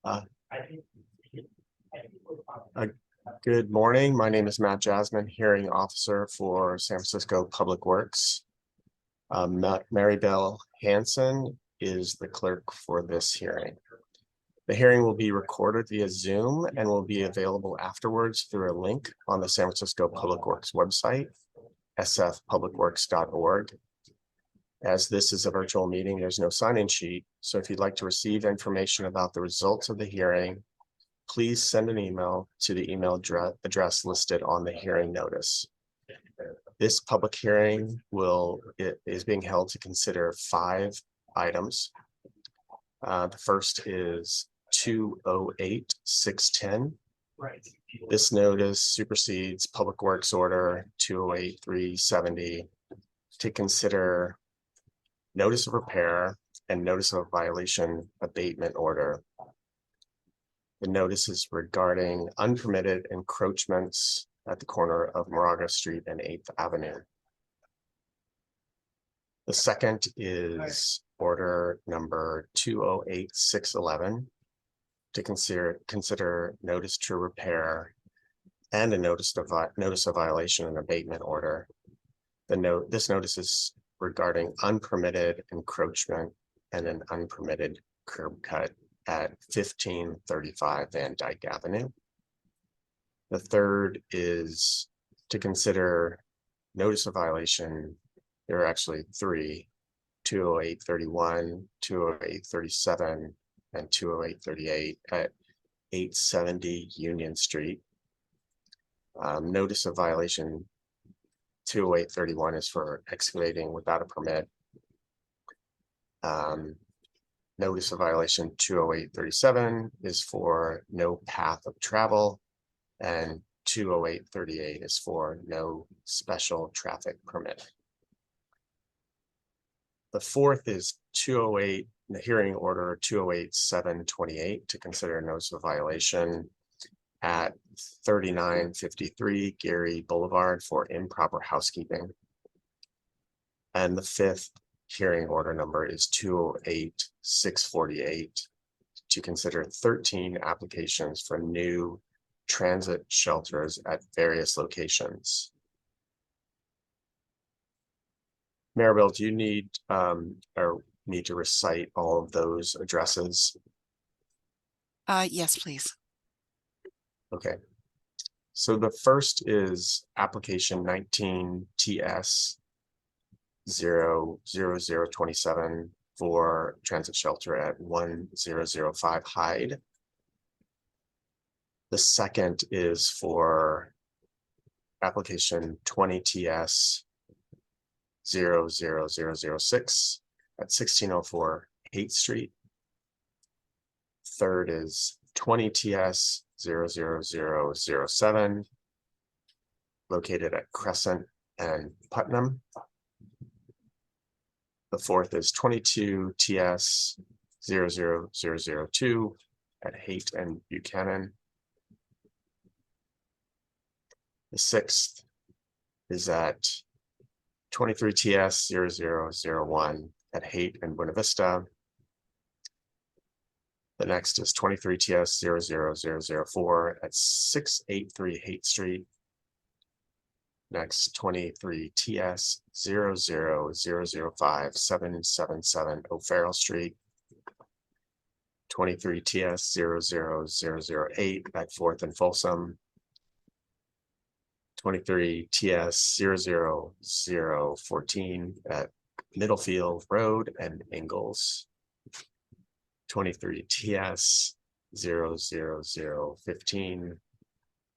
Uh, uh, Good morning. My name is Matt Jasmine, hearing officer for San Francisco Public Works. Maribel Hanson is the clerk for this hearing. The hearing will be recorded via Zoom and will be available afterwards through a link on the San Francisco Public Works website, sfpublicworks.org. As this is a virtual meeting, there's no sign-in sheet. So if you'd like to receive information about the results of the hearing, please send an email to the email address listed on the hearing notice. This public hearing is being held to consider 5 items. The first is 208-610. This notice supersedes Public Works Order 208-370 to consider notice of repair and notice of violation abatement order. The notice is regarding unpermitted encroachments at the corner of Moraga Street and 8th Avenue. The second is order number 208-611 to consider notice to repair and a notice of violation and abatement order. This notice is regarding unpermitted encroachment and an unpermitted curb cut at 1535 Van Dyke Avenue. The third is to consider notice of violation. There are actually 3, 208-31, 208-37, and 208-38 at 870 Union Street. Notice of violation 208-31 is for excavating without a permit. Notice of violation 208-37 is for no path of travel, and 208-38 is for no special traffic permit. The fourth is 208, the hearing order 208-728 to consider notice of violation at 3953 Gary Boulevard for improper housekeeping. And the fifth hearing order number is 208-648 to consider 13 applications for new transit shelters at various locations. Maribel, do you need to recite all of those addresses? Yes, please. Okay. So the first is application 19 TS 00027 for transit shelter at 1005 Hyde. The second is for application 20 TS 00006 at 1604 Haight Street. Third is 20 TS 00007 located at Crescent and Putnam. The fourth is 22 TS 00002 at Haight and Buchanan. The sixth is at 23 TS 0001 at Haight and Buena Vista. The next is 23 TS 00004 at 683 Haight Street. Next, 23 TS 00005 777 O'Farrell Street. 23 TS 00008 at 4th and Folsom. 23 TS 00014 at Middlefield Road and Ingalls. 23 TS 00015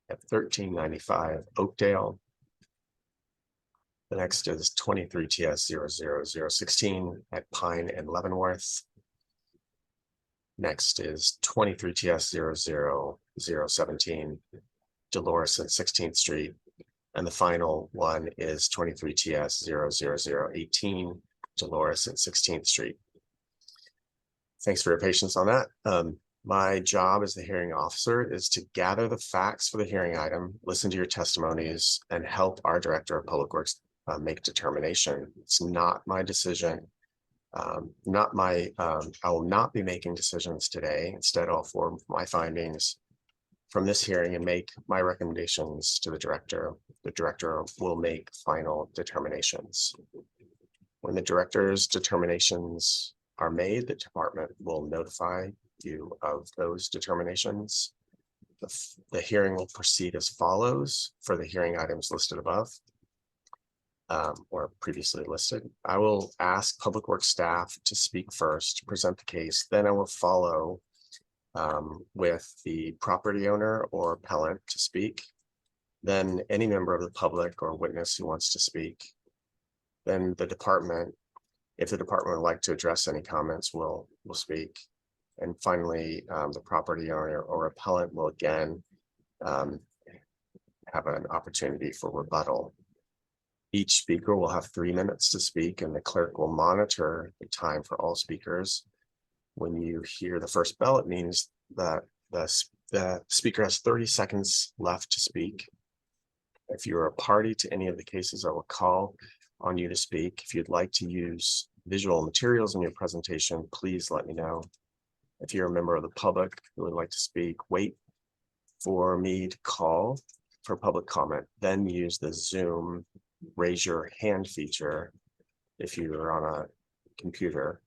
at 1395 Oakdale. The next is 23 TS 00016 at Pine and Leavenworth. Next is 23 TS 00017 Dolores and 16th Street. And the final one is 23 TS 00018 Dolores and 16th Street. Thanks for your patience on that. My job as the hearing officer is to gather the facts for the hearing item, listen to your testimonies, and help our Director of Public Works make determination. It's not my decision I will not be making decisions today. Instead, I'll form my findings from this hearing and make my recommendations to the director. The director will make final determinations. When the director's determinations are made, the department will notify you of those determinations. The hearing will proceed as follows for the hearing items listed above. Or previously listed. I will ask Public Works staff to speak first, present the case, then I will follow with the property owner or appellant to speak. Then any member of the public or witness who wants to speak. Then the department, if the department would like to address any comments, will speak. And finally, the property owner or appellant will again have an opportunity for rebuttal. Each speaker will have 3 minutes to speak, and the clerk will monitor the time for all speakers. When you hear the first bell, it means that the speaker has 30 seconds left to speak. If you're a party to any of the cases, I will call on you to speak. If you'd like to use visual materials in your presentation, please let me know. If you're a member of the public who would like to speak, wait for me to call for public comment, then use the Zoom raise your hand feature if you're on a computer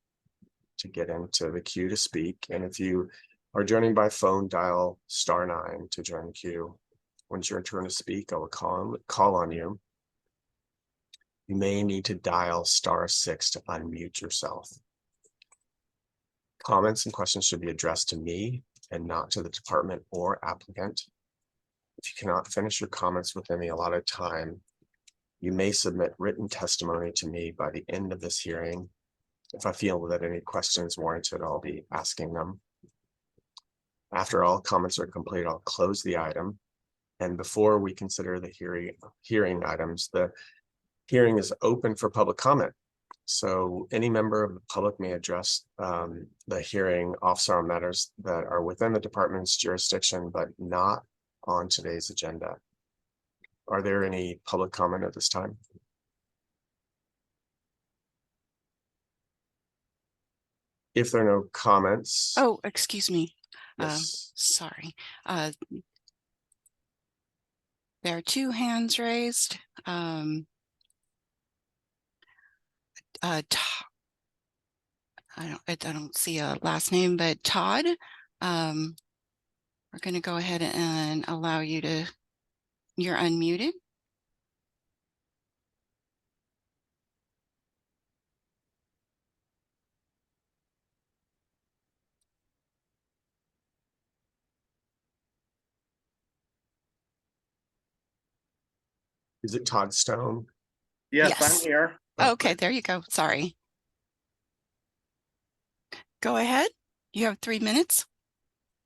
to get into the queue to speak. And if you are joining by phone, dial *9 to join the queue. When it's your turn to speak, I will call on you. You may need to dial *6 to unmute yourself. Comments and questions should be addressed to me and not to the department or applicant. If you cannot finish your comments within the allotted time, you may submit written testimony to me by the end of this hearing. If I feel that any questions warranted, I'll be asking them. After all comments are complete, I'll close the item. And before we consider the hearing items, the hearing is open for public comment. So any member of the public may address the hearing officer on matters that are within the department's jurisdiction, but not on today's agenda. Are there any public comment at this time? If there are no comments. Oh, excuse me. Yes. Sorry. There are 2 hands raised. I don't see a last name, but Todd, we're going to go ahead and allow you to, you're unmuted. Is it Todd Stone? Yes, Yes. I'm here. Okay, there you go. Sorry. Go ahead. You have 3 minutes.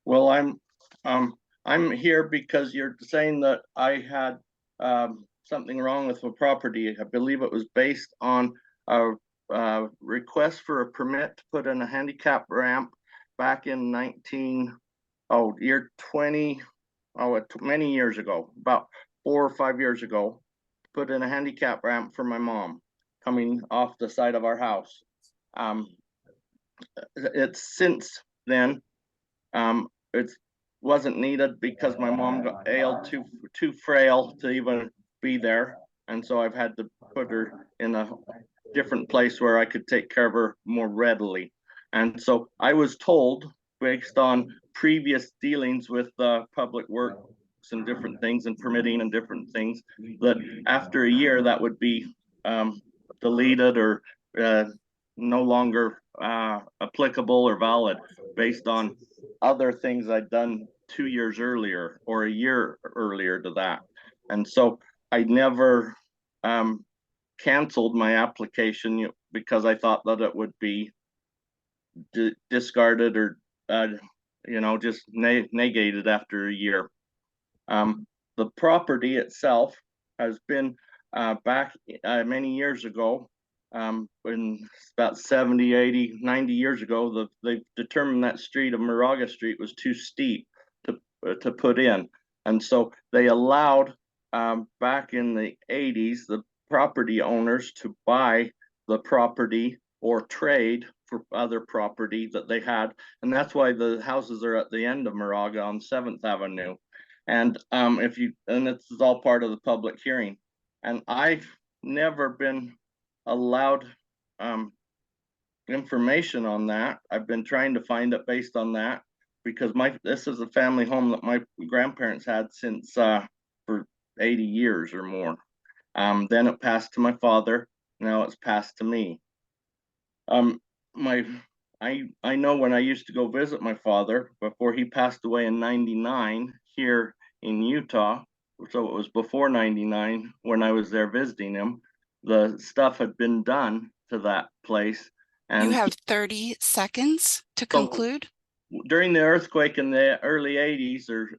Well, I'm here because you're saying that I had something wrong with the property. I believe it was based on a request for a permit to put in a handicap ramp back in many years ago, about 4 or 5 years ago, put in a handicap ramp for my mom coming off the side of our house. It's since then, it wasn't needed because my mom got ill, too frail to even be there. And so I've had to put her in a different place where I could take care of her more readily. And so I was told, based on previous dealings with Public Works and different things and permitting and different things, that after a year that would be deleted or no longer applicable or valid based on other things I'd done 2 years earlier or a year earlier to that. And so I never canceled my application because I thought that it would be discarded or just negated after a year. The property itself has been back many years ago, when about 70, 80, 90 years ago, they determined that street of Moraga Street was too steep to put in. And so they allowed back in the 80s, the property owners to buy the property or trade for other property that they had. And that's why the houses are at the end of Moraga on 7th Avenue. And this is all part of the public hearing. And I've never been allowed information on that. I've been trying to find it based on that, because this is a family home that my grandparents had since for 80 years or more. Then it passed to my father. Now it's passed to me. I know when I used to go visit my father before he passed away in 99 here in Utah, so it was before 99 when I was there visiting him, the stuff had been done to that place. And You have 30 seconds to conclude. During the earthquake in the early 80s or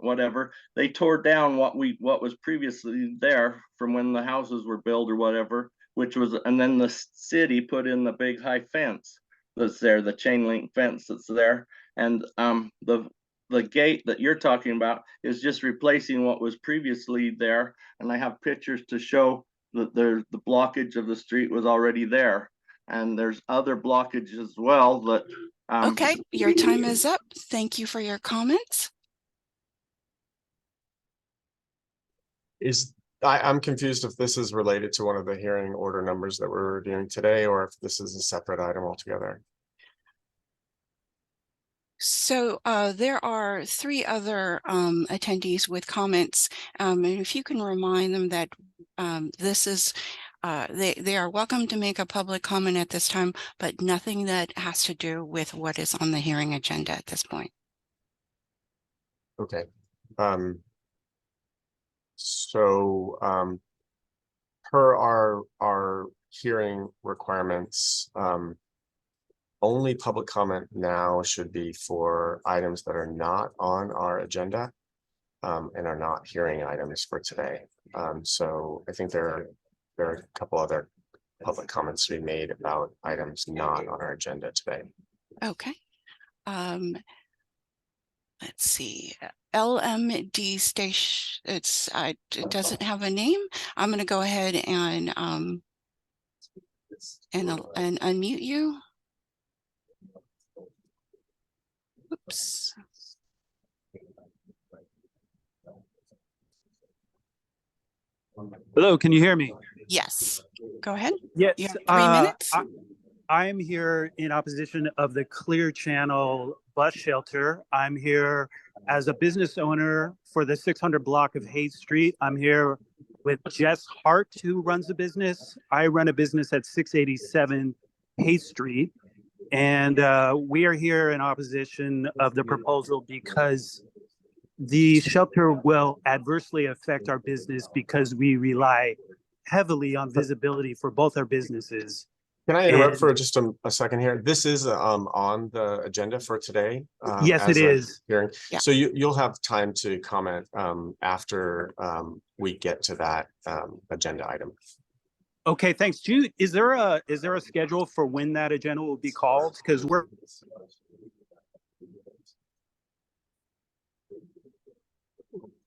whatever, they tore down what was previously there from when the houses were built or whatever, and then the city put in the big high fence that's there, the chain link fence that's there. And the gate that you're talking about is just replacing what was previously there. And I have pictures to show that the blockage of the street was already there. And there's other blockages as well that Okay, your time is up. Thank you for your comments. I'm confused if this is related to one of the hearing order numbers that we're reviewing today, or if this is a separate item altogether. So there are 3 other attendees with comments, and if you can remind them that this is they are welcome to make a public comment at this time, but nothing that has to do with what is on the hearing agenda at this point. Okay. So per our hearing requirements, only public comment now should be for items that are not on our agenda and are not hearing items for today. So I think there are a couple other public comments to be made about items not on our agenda today. Okay. Let's see. LMD station. It doesn't have a name. I'm going to go ahead and unmute you. Oops. Hello, can you hear me? Yes. Go ahead. Yes. You have 3 minutes. I am here in opposition of the Clear Channel bus shelter. I'm here as a business owner for the 600 block of Hayes Street. I'm here with Jess Hart, who runs the business. I run a business at 687 Hayes Street. And we are here in opposition of the proposal because the shelter will adversely affect our business because we rely heavily on visibility for both our businesses. Can I interrupt for just a second here? This is on the agenda for today. Yes, it is. Hearing. Yeah. So you'll have time to comment after we get to that agenda item. Okay, thanks. Is there a schedule for when that agenda will be called? Because we're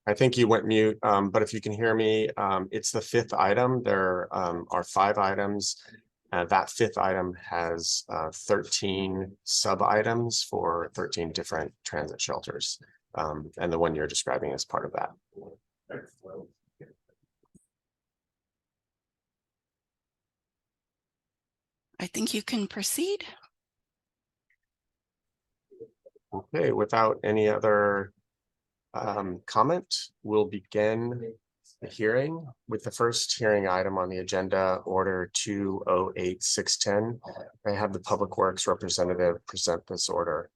I think you went mute, but if you can hear me, it's the 5th item. There are 5 items. That 5th item has 13 sub items for 13 different transit shelters. And the one you're describing is part of that. I think you can proceed. Okay, without any other comment, we'll begin the hearing with the first hearing item on the agenda, order 208610. I have the Public Works representative present this order.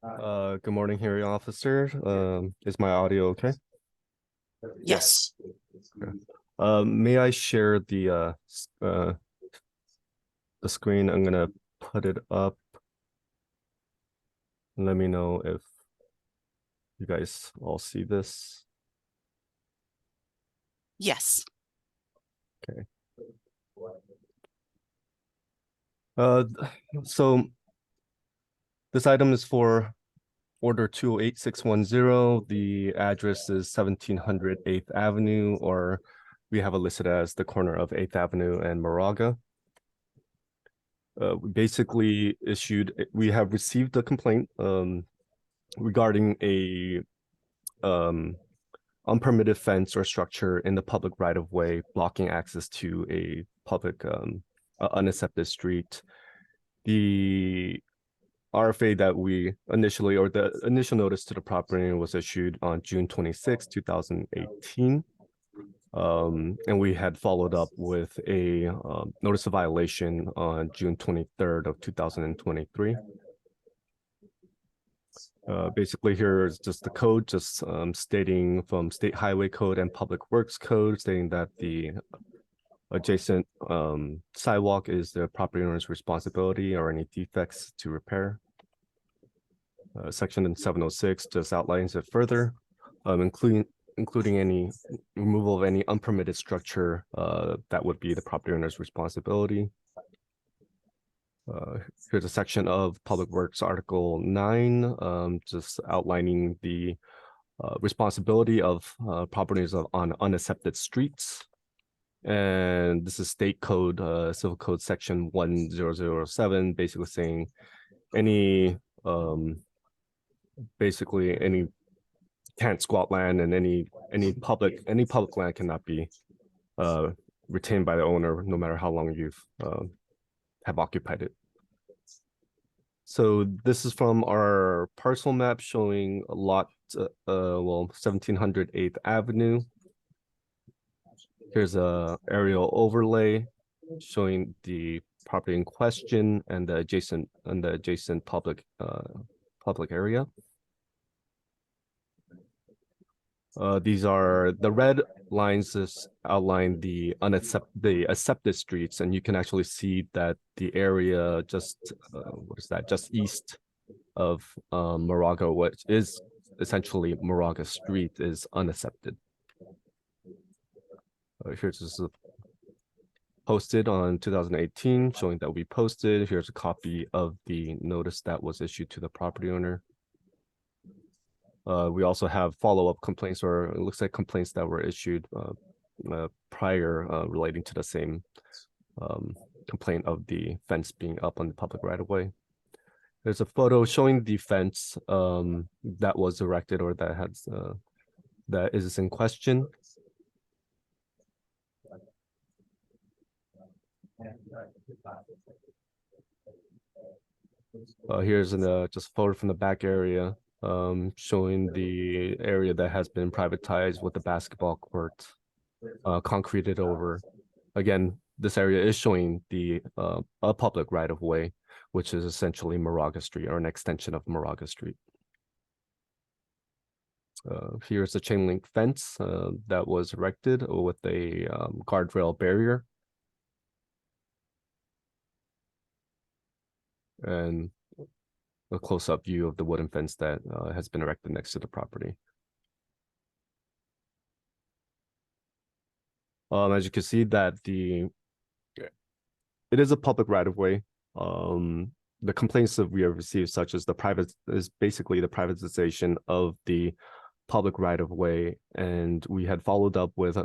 Good morning, hearing officer. Is my audio okay? Yes. May I share the screen? I'm gonna put it up. Let me know if you guys all see this. Yes. Okay. So this item is for order 208610. The address is 1700 8th Avenue, or we have it listed as the corner of 8th Avenue and Moraga. We basically we have received a complaint regarding a unpermitted fence or structure in the public right of way blocking access to a public unaccepted street. The RFA that we initially, or the initial notice to the property owner was issued on June 26, 2018. And we had followed up with a notice of violation on June 23rd of 2023. Basically here is just the code, just stating from State Highway Code and Public Works Code, stating that the adjacent sidewalk is the property owner's responsibility, or any defects to repair. Section 706 just outlines it further, including any removal of any unpermitted structure that would be the property owner's responsibility. Here's a section of Public Works Article 9, just outlining the responsibility of properties on unaccepted streets. And this is State Code, Civil Code Section 1007, basically saying any basically any can't squat land, and any public land cannot be retained by the owner, no matter how long you've have occupied it. So this is from our parcel map showing a lot, 1700 8th Avenue. Here's a aerial overlay showing the property in question and the adjacent public area. These are the red lines, just outline the accepted streets, and you can actually see that the area just just east of Moraga, which is essentially Moraga Street, is unaccepted. Here's just posted on 2018, showing that we posted. Here's a copy of the notice that was issued to the property owner. We also have follow-up complaints, or it looks like complaints that were issued prior relating to the same complaint of the fence being up on the public right-of-way. There's a photo showing the fence that was erected, or that is in question. Here's just a photo from the back area, showing the area that has been privatized with the basketball court concreted over. Again, this area is showing a public right of way, which is essentially Moraga Street, or an extension of Moraga Street. Here's a chain link fence that was erected with a guardrail barrier. And a close-up view of the wooden fence that has been erected next to the property. As you can see, that it is a public right-of-way. The complaints that we have received, such as basically the privatization of the public right-of-way, and we had followed up with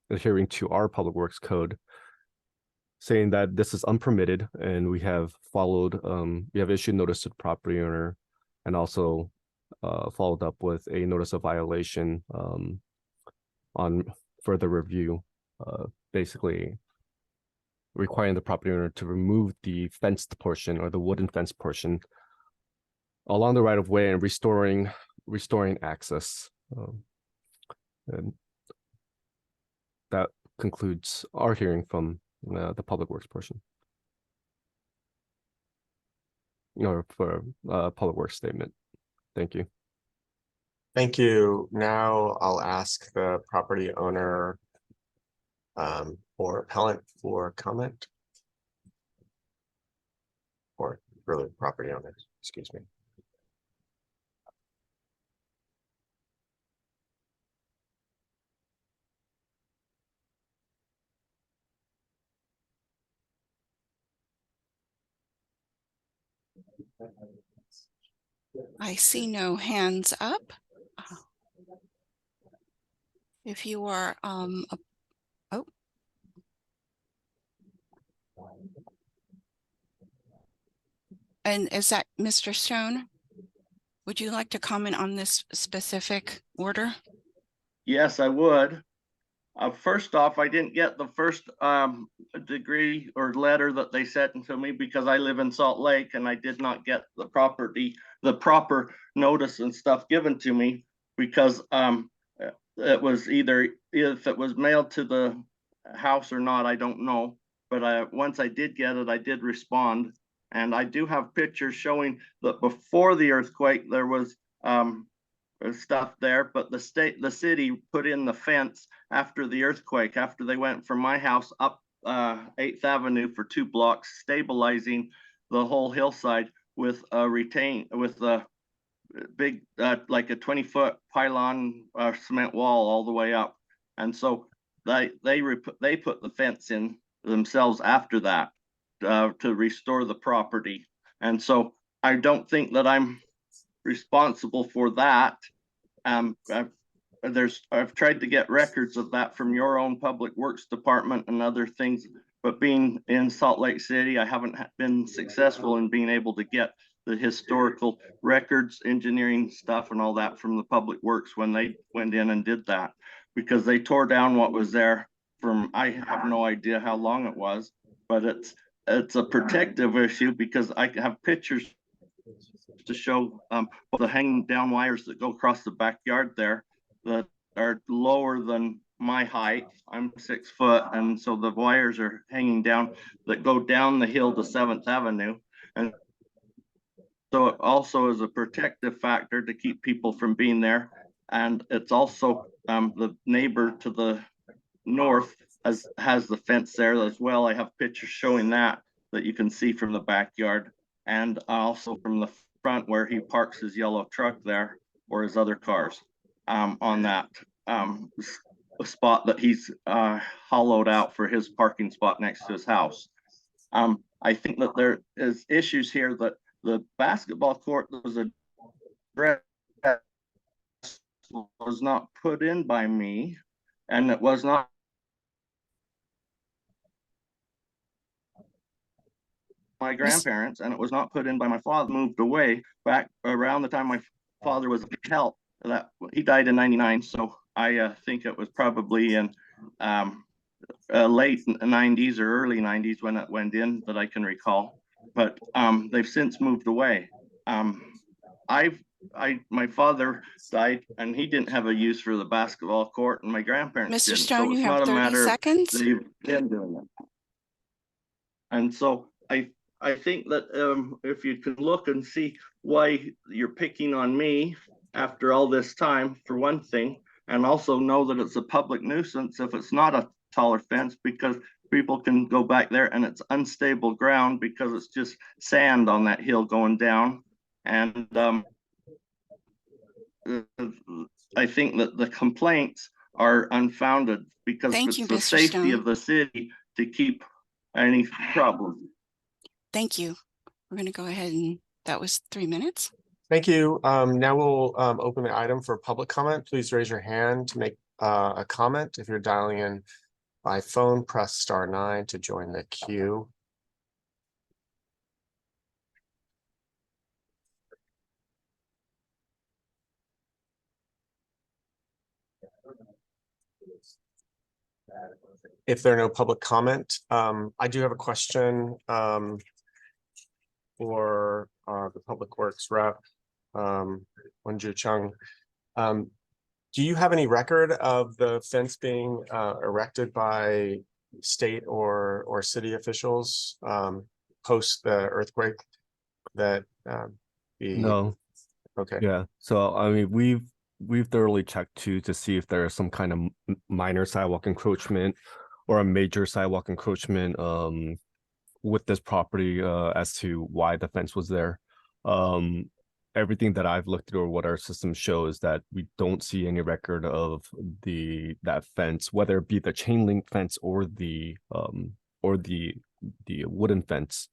adhering to our Public Works Code, saying that this is unpermitted, and we have issued notice to the property owner, and also followed up with a notice of violation on further review, basically requiring the property owner to remove the fenced portion, or the wooden fence portion, along the right of way, and restoring access. And that concludes our hearing from the Public Works portion, or for Public Works statement. Thank you. Thank you. Now I'll ask the property owner or appellant for comment. Or really property owner, excuse me. I see no hands up. If you are, And is that Mr. Stone? Would you like to comment on this specific order? Yes, I would. First off, I didn't get the first degree or letter that they sent to me because I live in Salt Lake and I did not get the proper notice and stuff given to me because it was either if it was mailed to the house or not, I don't know. But once I did get it, I did respond. And I do have pictures showing that before the earthquake, there was stuff there, but the city put in the fence after the earthquake, after they went from my house up 8th Avenue for 2 blocks, stabilizing the whole hillside with a big like a 20-foot pylon cement wall all the way up. And so they put the fence in themselves after that to restore the property. And so I don't think that I'm responsible for that. I've tried to get records of that from your own public works department and other things, but being in Salt Lake City, I haven't been successful in being able to get the historical records, engineering stuff and all that from the public works when they went in and did that, because they tore down what was there from, I have no idea how long it was, but it's a protective issue because I have pictures to show the hanging down wires that go across the backyard there that are lower than my height. I'm 6 foot, and so the wires are hanging down that go down the hill to 7th Avenue. And so it also is a protective factor to keep people from being there. And it's also the neighbor to the north has the fence there as well. I have pictures showing that you can see from the backyard, and also from the front where he parks his yellow truck there or his other cars on that spot that he's hollowed out for his parking spot next to his house. I think that there is issues here that the basketball court that was was not put in by me, and it was not my grandparents, and it was not put in by my father. Moved away back around the time my father was health. That he died in '99, so I think it was probably in late '90s or early '90s when it went in that I can recall. But they've since moved away. My father died, and he didn't have a use for the basketball court, and my grandparents Mr. didn't. Stone, So you it's have not a 30 matter seconds. of they've been doing it. And so I think that if you could look and see why you're picking on me after all this time, for one thing, and also know that it's a public nuisance if it's not a taller fence, because people can go back there and it's unstable ground because it's just sand on that hill going down. And I think that the complaints are unfounded because Thank you, it's the Mr. safety Stone. of the city to keep any problem. Thank you. We're going to go ahead and that was 3 minutes. Thank you. Now we'll open the item for public comment. Please raise your hand to make a comment. If you're dialing in by phone, press *9 to join the queue. If there are no public comment, I do have a question for the Public Works rep, Wenju Chung. Do you have any record of the fence being erected by state or city officials post the earthquake? No. Okay. Yeah. So I mean, we've thoroughly checked to see if there is some kind of minor sidewalk encroachment or a major sidewalk encroachment with this property as to why the fence was there. Everything that I've looked at or what our system shows that we don't see any record of that fence, whether it be the chain link fence or the wooden fence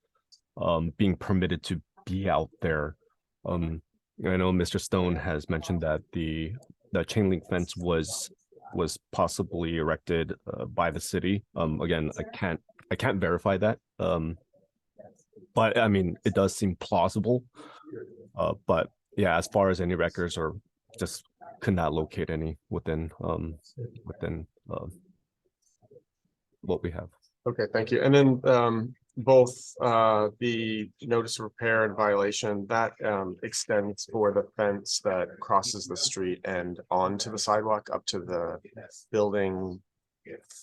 being permitted to be out there. I know Mr. Stone has mentioned that the chain link fence was possibly erected by the city. Again, I can't verify that. But I mean, it does seem plausible. But yeah, as far as any records, or just could not locate any within what we have. Okay, thank you. And then both the notice of repair and violation that extends for the fence that crosses the street and onto the sidewalk up to the building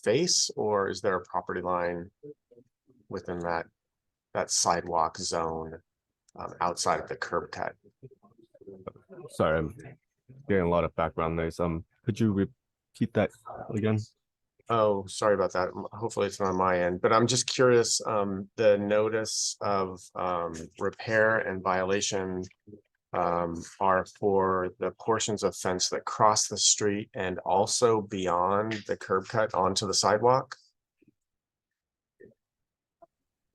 face, or is there a property line within that sidewalk zone outside of the curb cut? Sorry, I'm getting a lot of background noise. Could you repeat that again? Oh, sorry about that. Hopefully it's not on my end, but I'm just curious, the notice of repair and violation are for the portions of fence that cross the street and also beyond the curb cut onto the sidewalk?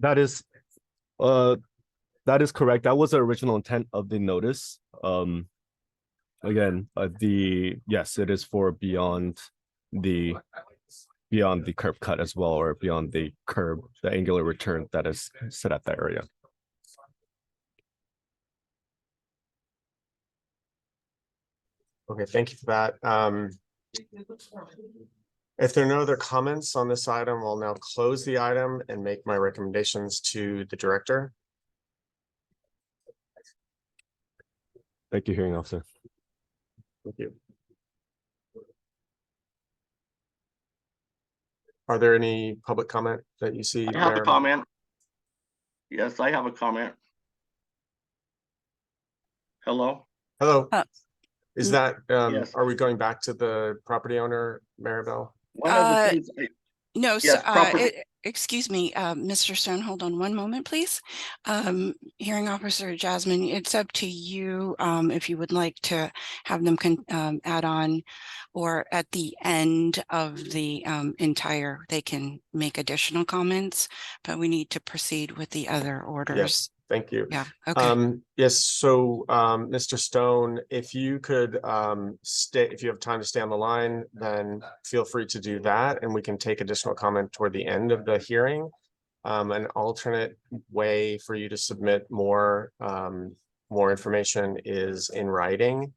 That is correct. That was the original intent of the notice. Again, yes, it is for beyond the curb cut as well, or beyond the angular return that is set at that area. Okay, thank you for that. If there are no other comments on this item, I'll now close the item and make my recommendations to the director. Thank you, hearing officer. Thank you. Are there any public comment that you see? I have a Mayor? comment. Yes, I have a comment. Hello? Hello. n- Is that, Yes. are we going back to the property owner, Maribel? One of the things, No, yes, property. excuse me, Mr. Stone, hold on one moment, please. Hearing Officer Jasmine, it's up to you if you would like to have them add on, or at the end of the they can make additional comments, but we need to proceed with the other orders. Thank you. Yeah, okay. Yes, so Mr. Stone, if you could if you have time to stay on the line, then feel free to do that, and we can take additional comment toward the end of the hearing. An alternate way for you to submit more information is in writing.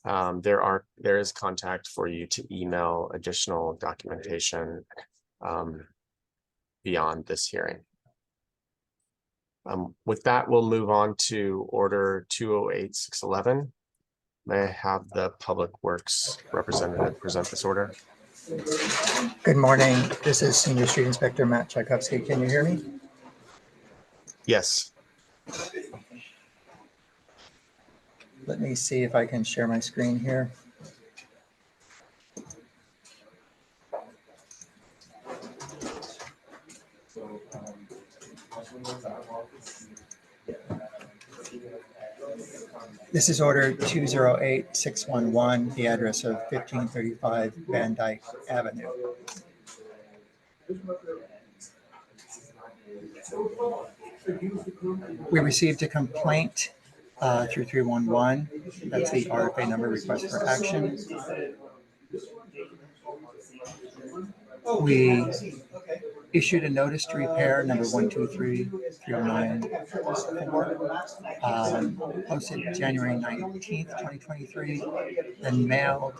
There is contact for you to email additional documentation beyond this hearing. With that, we'll move on to order 208611. May I have the Public Works representative present this order? Good morning. This is Senior Street Inspector Matt Tchaikovsky. Can you hear me? Yes. Let me see if I can share my screen here. This is order 208611, the address of 1535 Van Dyke Avenue. We received a complaint through 311. That's the RFA number, request for action. We issued a notice to repair number 123-309-4, posted January 19th, 2023, then mailed.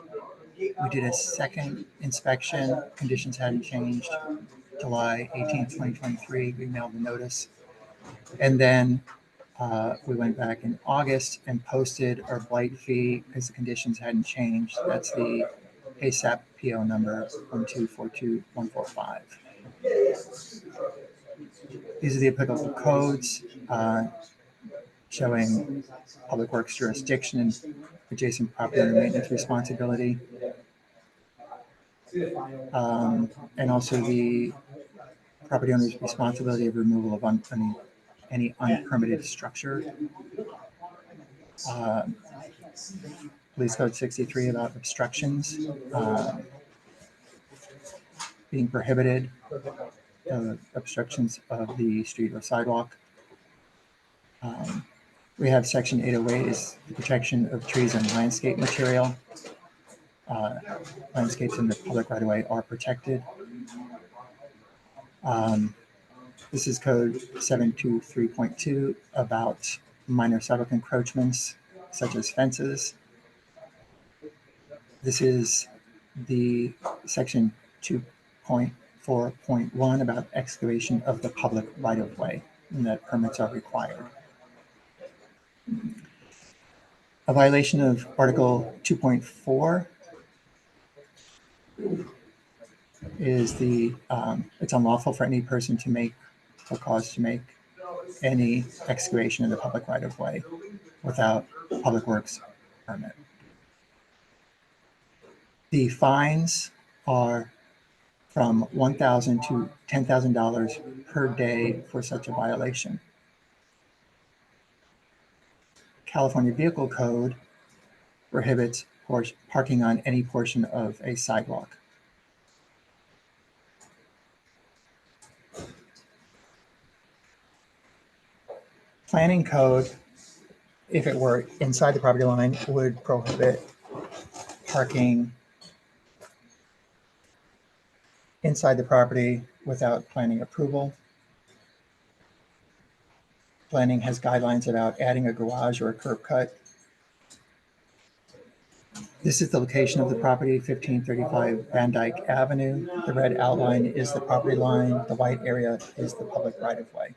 We did a second inspection. Conditions hadn't changed. July 18th, 2023, we mailed the notice. And then we went back in August and posted our blight fee because the conditions hadn't changed. That's the ASAP PO number 1242145. These are the applicable codes showing Public Works jurisdiction and adjacent property owner maintenance responsibility. And also the property owner's responsibility of removal of any unpermitted structure. Police Code 63 about obstructions being prohibited, obstructions of the street or sidewalk. We have section 808 is the protection of trees and landscape material. Landscapes in the public right of way are protected. This is code 723.2 about minor sidewalk encroachments such as fences. This is the section 2.4.1 about excavation of the public right of way, and that permits are required. A violation of Article 2.4 is it's unlawful for any person to make or cause to make any excavation in the public right of way without public works permit. The fines are from $1,000 to $10,000 per day for such a violation. California Vehicle Code prohibits parking on any portion of a sidewalk. Planning code, if it were inside the property line, would prohibit parking inside the property without planning approval. Planning has guidelines about adding a garage or a curb cut. This is the location of the property, 1535 Van Dyke Avenue. The red outline is the property line. The white area is the public right of way.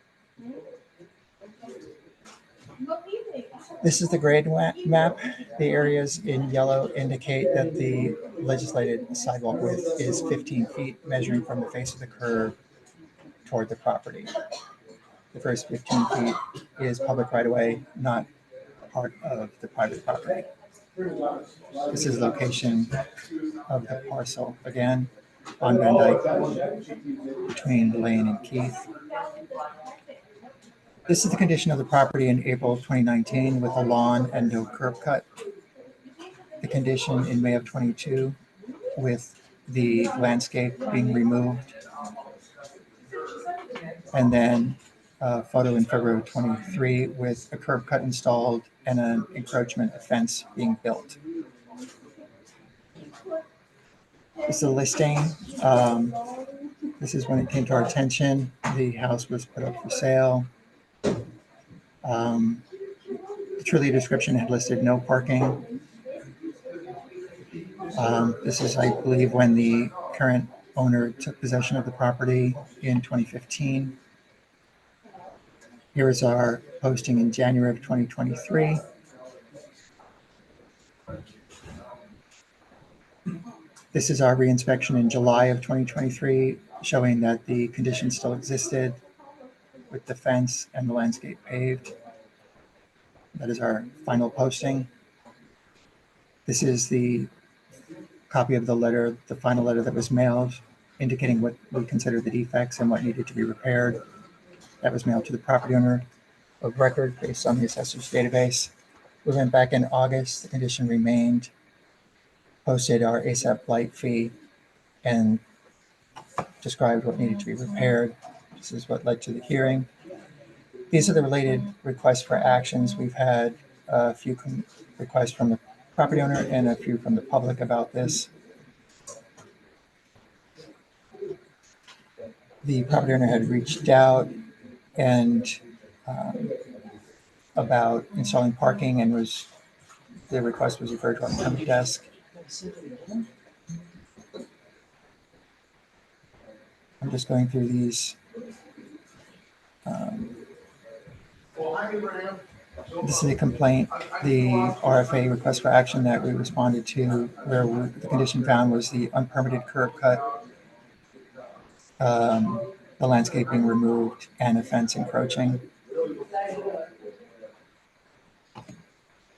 This is the grade map. The areas in yellow indicate that the legislated sidewalk width is 15 feet, measuring from the face of the curb toward the property. The first 15 feet is public right of way, not part of the private property. This is the location of the parcel, again, on Van Dyke, between Lane and Keith. This is the condition of the property in April 2019 with a lawn and no curb cut. The condition in May of 22 with the landscape being removed. And then a photo in February of 23 with a curb cut installed and an encroachment fence being built. This is a listing. This is when it came to our attention. The house was put up for sale. The Trulia description had listed no parking. This is, I believe, when the current owner took possession of the property in 2015. Here is our posting in January of 2023. This is our reinspection in July of 2023, showing that the condition still existed with the fence and the landscape paved. That is our final posting. This is the copy of the letter, the final letter that was mailed, indicating what we consider the defects and what needed to be repaired. That was mailed to the property owner of record based on the assessor's database. We went back in August, the condition remained, posted our ASAP blight fee, and described what needed to be repaired. This is what led to the hearing. These are the related requests for actions. We've had a few requests from the property owner and a few from the public about this. The property owner had reached out and about installing parking, and the request was referred to our permit desk. I'm just going through these. This is a complaint, the RFA request for action that we responded to, where the condition found was the unpermitted curb cut, the landscaping removed, and a fence encroaching.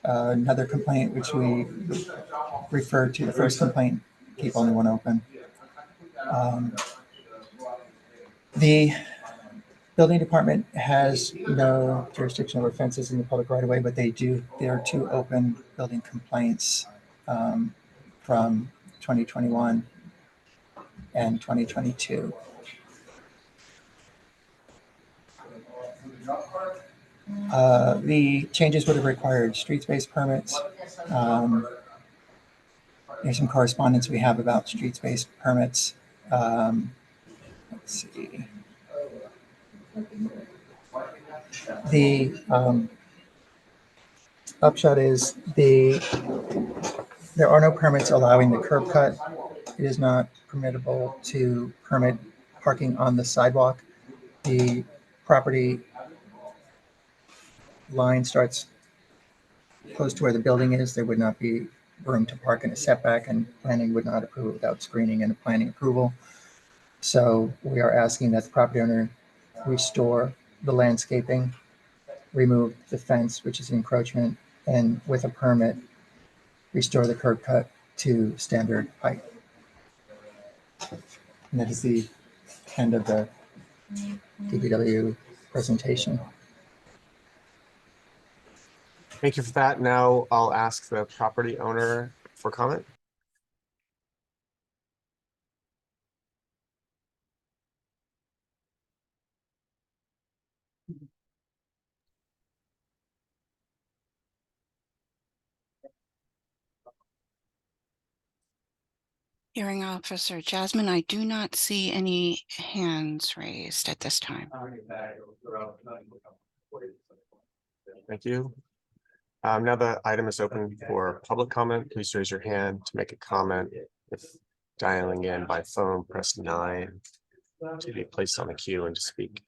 Another complaint, which we referred to, the first complaint, keep only one open. The building department has no jurisdiction over fences in the public right of way, but there are two open building complaints from 2021 and 2022. The changes would have required street-based permits. There's some correspondence we have about street-based permits. Let's see. The upshot is there are no permits allowing the curb cut. It is not permittable to permit parking on the sidewalk. The property line starts close to where the building is. There would not be room to park in a setback, and planning would not approve without screening and planning approval. So we are asking that the property owner restore the landscaping, remove the fence, which is encroachment, and with a permit, restore the curb cut to standard height. And that is the end of the DPW presentation. Thank you for that. Now I'll ask the property owner for comment. Hearing Officer Jasmine, I do not see any hands raised at this time. Thank you. Now the item is open for public comment. Please raise your hand to make a comment. If dialing in by phone, press 9 to be placed on the queue and to speak.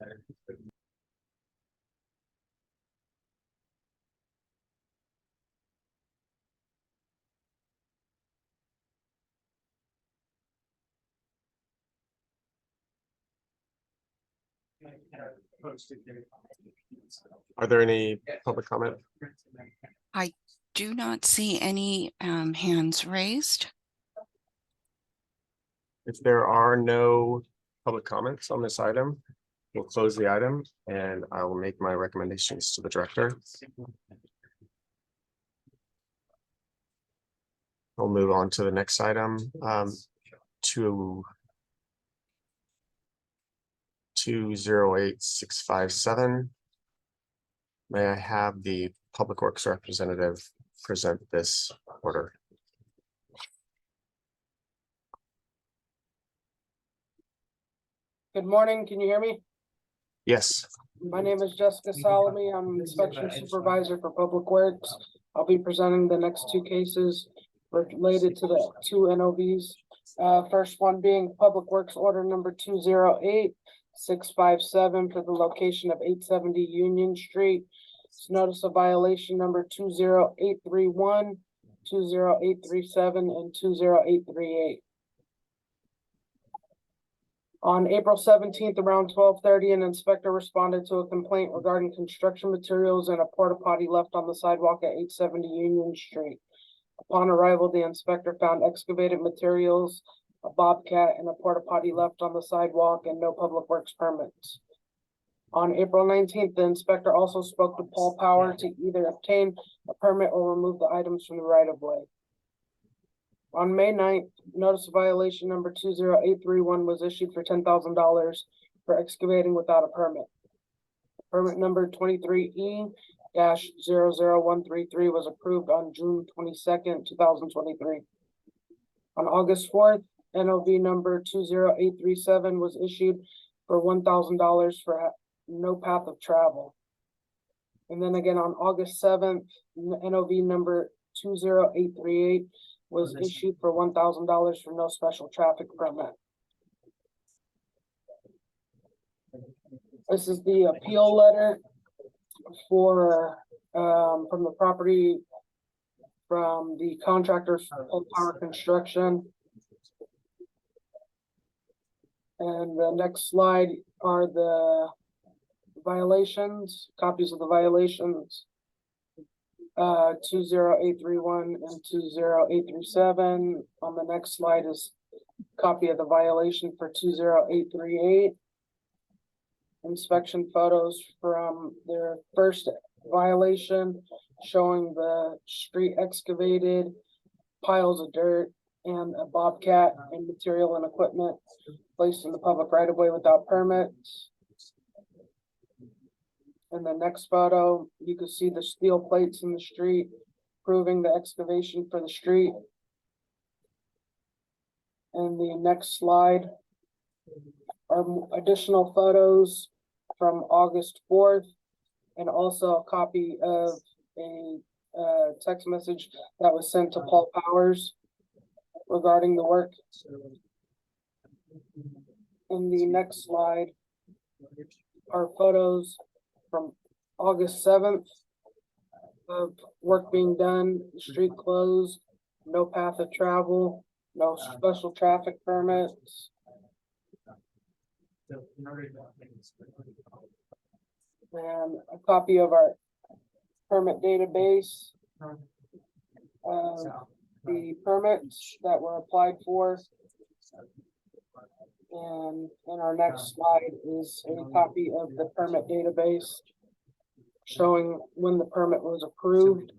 Are there any public comment? I do not see any hands raised. If there are no public comments on this item, we'll close the item and I will make my recommendations to the director. We'll move on to the next item, to 208657. May I have the Public Works representative present this order? Good morning, can you hear me? Yes. My name is Jessica Salome. I'm Inspection Supervisor for Public Works. I'll be presenting the next two cases related to the two NOVs. First one being Public Works Order number 208657 for the location of 870 Union Street. It's notice of violation number 20831, 20837, and 20838. On April 17th, around 12:30, an inspector responded to a complaint regarding construction materials and a porta potty left on the sidewalk at 870 Union Street. Upon arrival, the inspector found excavated materials, a bobcat, and a porta potty left on the sidewalk and no public works permits. On April 19th, the inspector also spoke to Paul Power to either obtain a permit or remove the items from the right-of-way. On May 9th, notice of violation number 20831 was issued for $10,000 for excavating without a permit. Permit number 23E-00133 was approved on June 22nd, 2023. On August 4th, NOV number 20837 was issued for $1,000 for no path of travel. And then again on August 7th, NOV number 20838 was issued for $1,000 for no special traffic permit. This is the appeal letter for from the property from the contractor Paul Power Construction. And the next slide are the violations, copies of the violations. 20831 and 20837. On the next slide is a copy of the violation for 20838. Inspection photos from their first violation showing the street excavated, piles of dirt, and a bobcat and material and equipment placed in the public right of way without permits. In the next photo, you can see the steel plates in the street, proving the excavation for the street. And the next slide are additional photos from August 4th, and also a copy of a text message that was sent to Paul Powers regarding the work. In the next slide are photos from August 7th of work being done, street closed, no path of travel, no special traffic permits. And a copy of our permit database. The permits that were applied for. And in our next slide is a copy of the permit database showing when the permit was approved.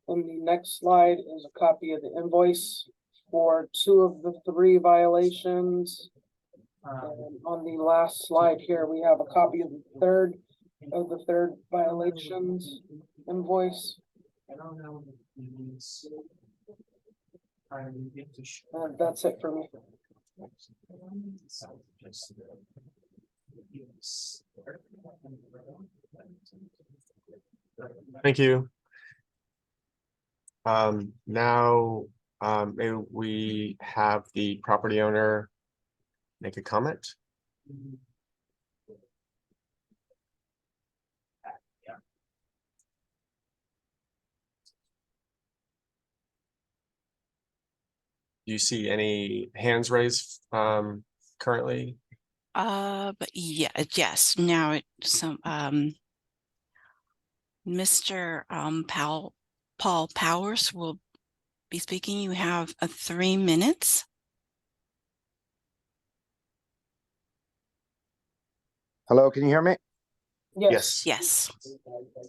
And the next slide is a copy of the invoice for 2 of the 3 violations. And on the last slide here, we have a copy of the third violations invoice. And that's it for me. Thank you. Now, may we have the property owner make a comment? Do you see any hands raised currently? But yeah, yes, now some Mr. Paul Powers will be speaking. You have 3 minutes. Hello, can you hear me? Yes. Yes.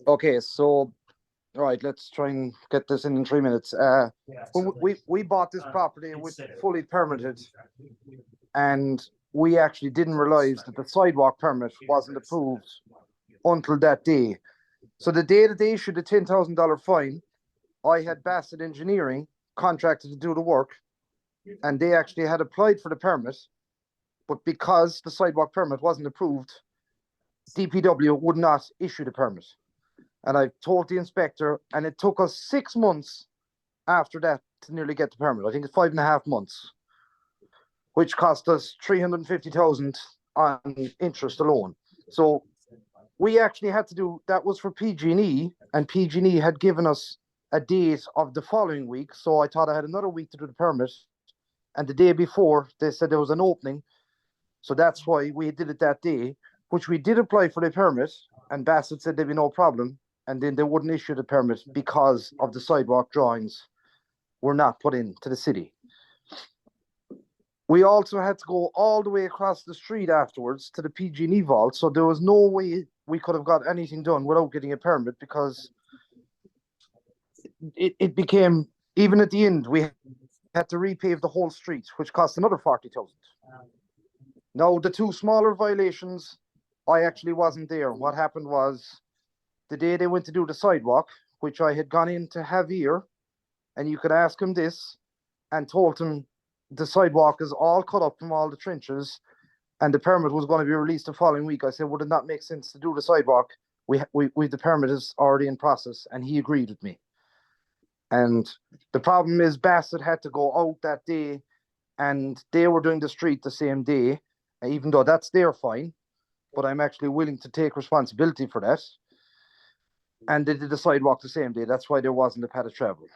Okay, so all right, let's try and get this in 3 minutes. When we bought this property, it was fully permitted, and we actually didn't realize that the sidewalk permit wasn't approved until that day. So the day that they issued a $10,000 fine, I had Bassett Engineering contracted to do the work, and they actually had applied for the permit, but because the sidewalk permit wasn't approved, DPW would not issue the permit. And I told the inspector, and it took us 6 months after that to nearly get the permit. I think it's 5.5 months, which cost us $350,000 on interest alone. So we actually had to do, that was for PG&E, and PG&E had given us a date of the following week. So I thought I had another week to do the permit. And the day before, they said there was an opening. So that's why we did it that day, which we did apply for the permit, and Bassett said there'd be no problem. And then they wouldn't issue the permit because of the sidewalk drawings were not put into the city. We also had to go all the way across the street afterwards to the PG&E vault. So there was no way we could have got anything done without getting a permit, because it became, even at the end, we had to repave the whole street, which cost another $40,000. Now, the 2 smaller violations, I actually wasn't there. What happened was, the day they went to do the sidewalk, which I had gone in to Javier, and you could ask him this, and told him the sidewalk is all cut up from all the trenches, and the permit was going to be released the following week. I said, would it not make sense to do the sidewalk? The permit is already in process, and he agreed with me. And the problem is Bassett had to go out that day, and they were doing the street the same day, even though that's their fine, but I'm actually willing to take responsibility for that. And they did the sidewalk the same day. That's why there wasn't a path of travel.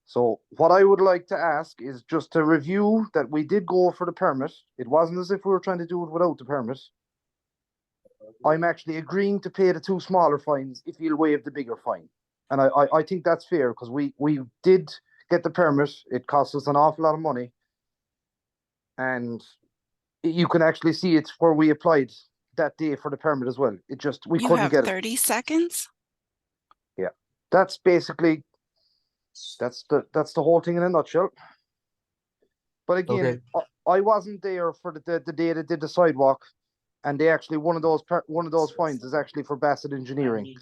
So what I would like to ask is just to review that we did go for the permit. It wasn't as if we were trying to do it without the permit. I'm actually agreeing to pay the 2 smaller fines if you'll waive the bigger fine. And I think that's fair, because we did get the permit. It cost us an awful lot of money. And you can actually see it's where we applied that day for the permit as well. It just, we You couldn't have get it. 30 seconds. That's basically, that's the whole thing in a nutshell. But again, I wasn't there for the day they did the sidewalk, and they actually, one of those fines is actually for Bassett Engineering.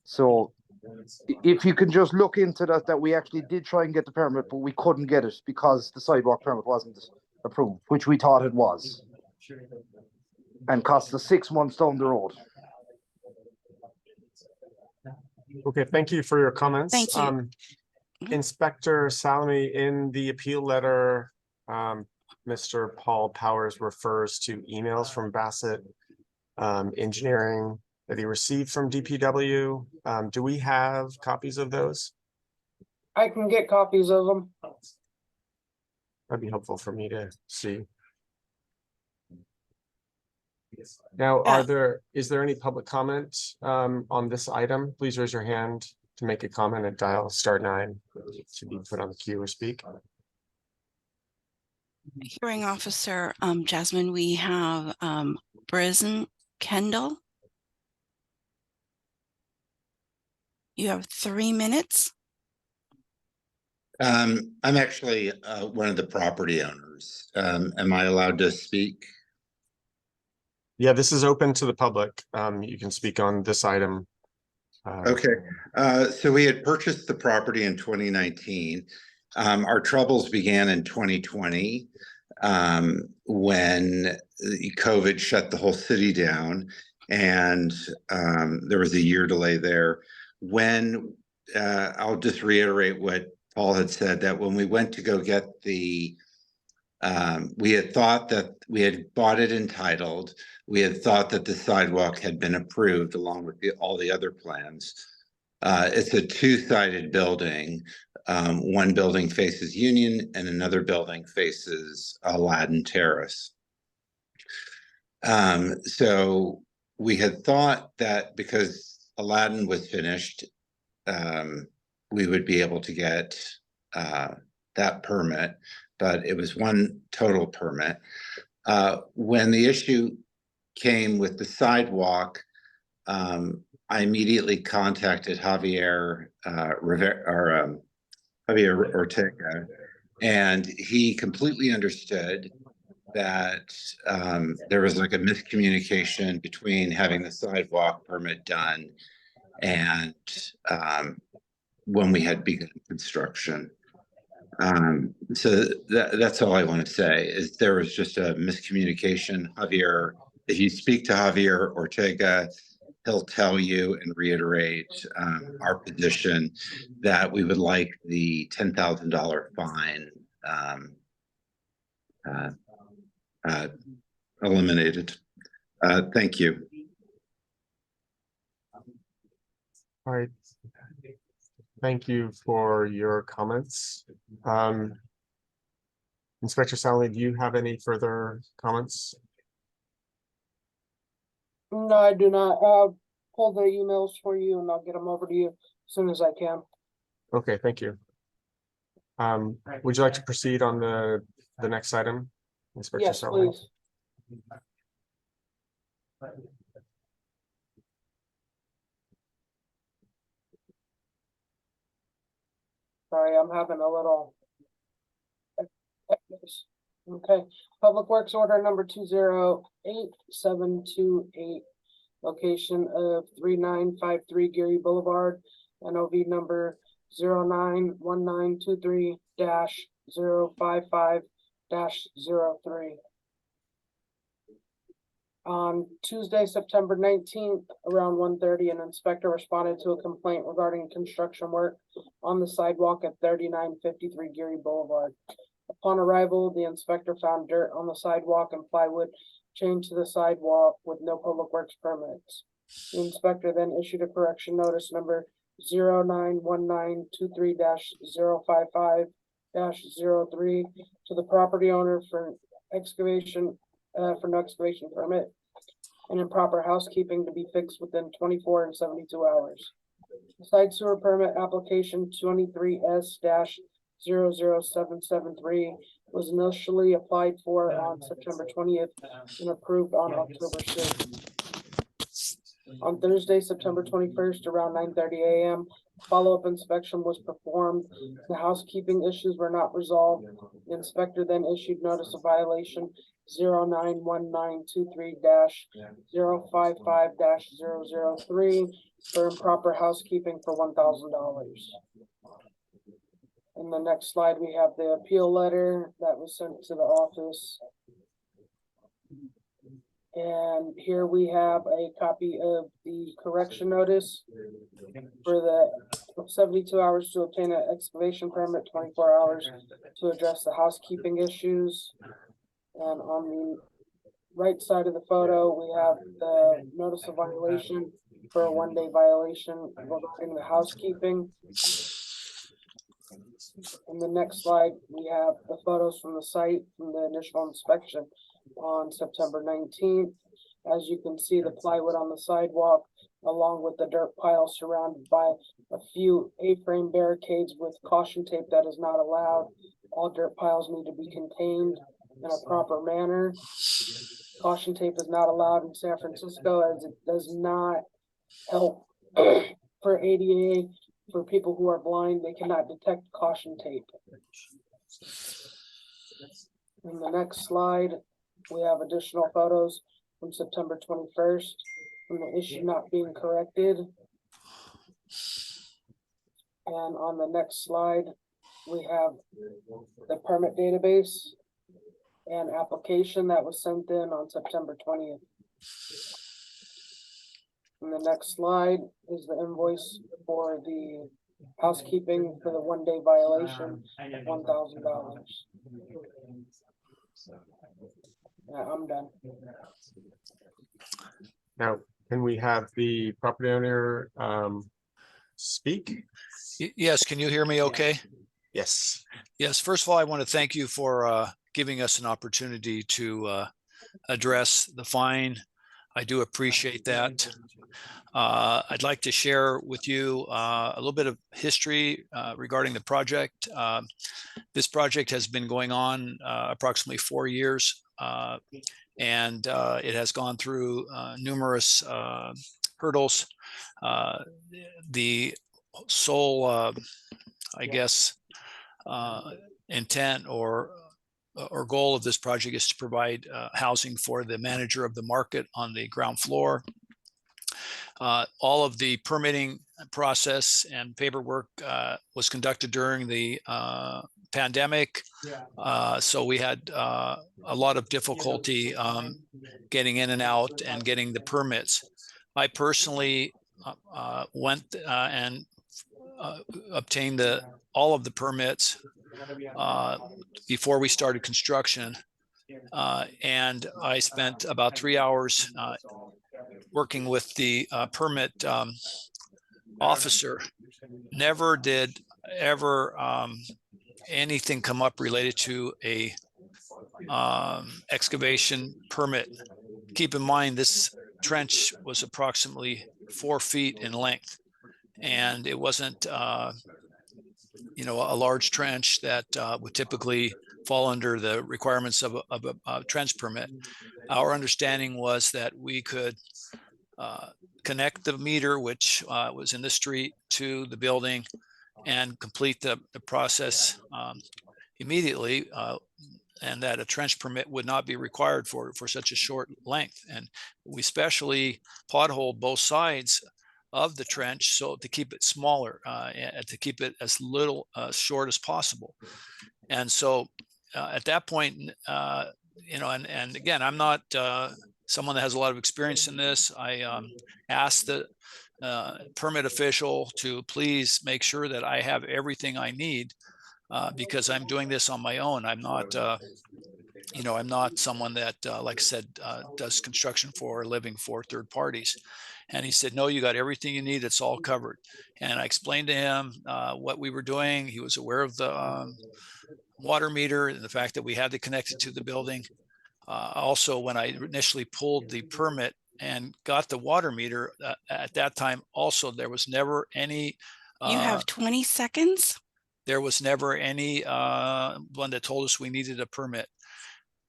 So if you can just look into that we actually did try and get the permit, but we couldn't get it because the sidewalk permit wasn't approved, which we thought it was. And cost us 6 months down the road. Okay, thank you for your comments. Thank you. Inspector Salami, in the appeal letter, Mr. Paul Powers refers to emails from Bassett Engineering that he received from DPW. Do we have copies of those? I can get copies of them. That'd be helpful for me to see. Now, is there any public comment on this item? Please raise your hand to make a comment and dial *9 to be put on the queue or speak. Hearing officer, Jasmine, we have Brisen Kendall. You have 3 minutes. I'm actually one of the property owners. Am I allowed to speak? Yeah, this is open to the public. You can speak on this item. Okay, so we had purchased the property in 2019. Our troubles began in 2020 when COVID shut the whole city down, and there was a year delay there. When I'll just reiterate what Paul had said, that when we went to go get the, we had thought that we had bought it entitled. We had thought that the sidewalk had been approved along with all the other plans. It's a 2-sided building. One building faces Union and another building faces Aladdin Terrace. So we had thought that because Aladdin was finished, we would be able to get that permit, but it was one total permit. When the issue came with the sidewalk, I immediately contacted Javier Javier Ortega, and he completely understood that there was like a miscommunication between having the sidewalk permit done and when we had begun construction. So that's all I want to say, is there was just a miscommunication. Javier, if you speak to Javier Ortega, he'll tell you and reiterate our position that we would like the $10,000 fine eliminated. Thank you. All right. Thank you for your comments. Inspector Sally, do you have any further comments? No, I do not. I'll pull the emails for you and I'll get them over to you as soon as I can. Okay, thank you. Would you like to proceed on the next item, Inspector Yes, Sally? please. Sorry, I'm having a little. Okay, Public Works Order number 208728, location of 3953 Geary Boulevard, NOV number 091923-055-03. On Tuesday, September 19th, around 1:30, an inspector responded to a complaint regarding construction work on the sidewalk at 3953 Geary Boulevard. Upon arrival, the inspector found dirt on the sidewalk and plywood chained to the sidewalk with no public works permits. The inspector then issued a correction notice number 091923-055-03 to the property owner for excavation, for no excavation permit and improper housekeeping to be fixed within 24 and 72 hours. Side sewer permit application 23S-00773 was initially applied for on September 20th and approved on October 6th. On Thursday, September 21st, around 9:30 a.m., follow-up inspection was performed. The housekeeping issues were not resolved. The inspector then issued notice of violation 091923-055-003 for improper housekeeping for $1,000. In the next slide, we have the appeal letter that was sent to the office. And here we have a copy of the correction notice for the 72 hours to obtain an excavation permit, 24 hours to address the housekeeping issues. And on the right side of the photo, we have the notice of violation for a 1-day violation regarding the housekeeping. In the next slide, we have the photos from the site from the initial inspection on September 19th. As you can see, the plywood on the sidewalk, along with the dirt pile surrounded by a few A-frame barricades with caution tape that is not allowed. All dirt piles need to be contained in a proper manner. Caution tape is not allowed in San Francisco as it does not help for ADA. For people who are blind, they cannot detect caution tape. In the next slide, we have additional photos from September 21st from the issue not being corrected. And on the next slide, we have the permit database and application that was sent in on September 20th. And the next slide is the invoice for the housekeeping for the 1-day violation, $1,000. Yeah, I'm done. Now, can we have the property owner speak? Yes, can you hear me okay? Yes. Yes, first of all, I want to thank you for giving us an opportunity to address the fine. I do appreciate that. I'd like to share with you a little bit of history regarding the project. This project has been going on approximately 4 years, and it has gone through numerous hurdles. The sole, I guess, intent or goal of this project is to provide housing for the manager of the market on the ground floor. All of the permitting process and paperwork was conducted during the pandemic. So we had a lot of difficulty getting in and out and getting the permits. I personally went and obtained all of the permits before we started construction. And I spent about 3 hours working with the permit officer. Never did ever anything come up related to a excavation permit. Keep in mind, this trench was approximately 4 feet in length, and it wasn't a large trench that would typically fall under the requirements of a trench permit. Our understanding was that we could connect the meter, which was in the street, to the building and complete the process immediately, and that a trench permit would not be required for such a short length. And we specially potholed both sides of the trench so to keep it smaller, to keep it as little short as possible. And so at that point, and again, I'm not someone that has a lot of experience in this. I asked the permit official to please make sure that I have everything I need, because I'm doing this on my own. I'm not, I'm not someone that, like I said, does construction for a living for third parties. And he said, no, you got everything you need. It's all covered. And I explained to him what we were doing. He was aware of the water meter and the fact that we had to connect it to the building. Also, when I initially pulled the permit and got the water meter at that time, also, there was never any. You have 20 seconds. There was never any one that told us we needed a permit.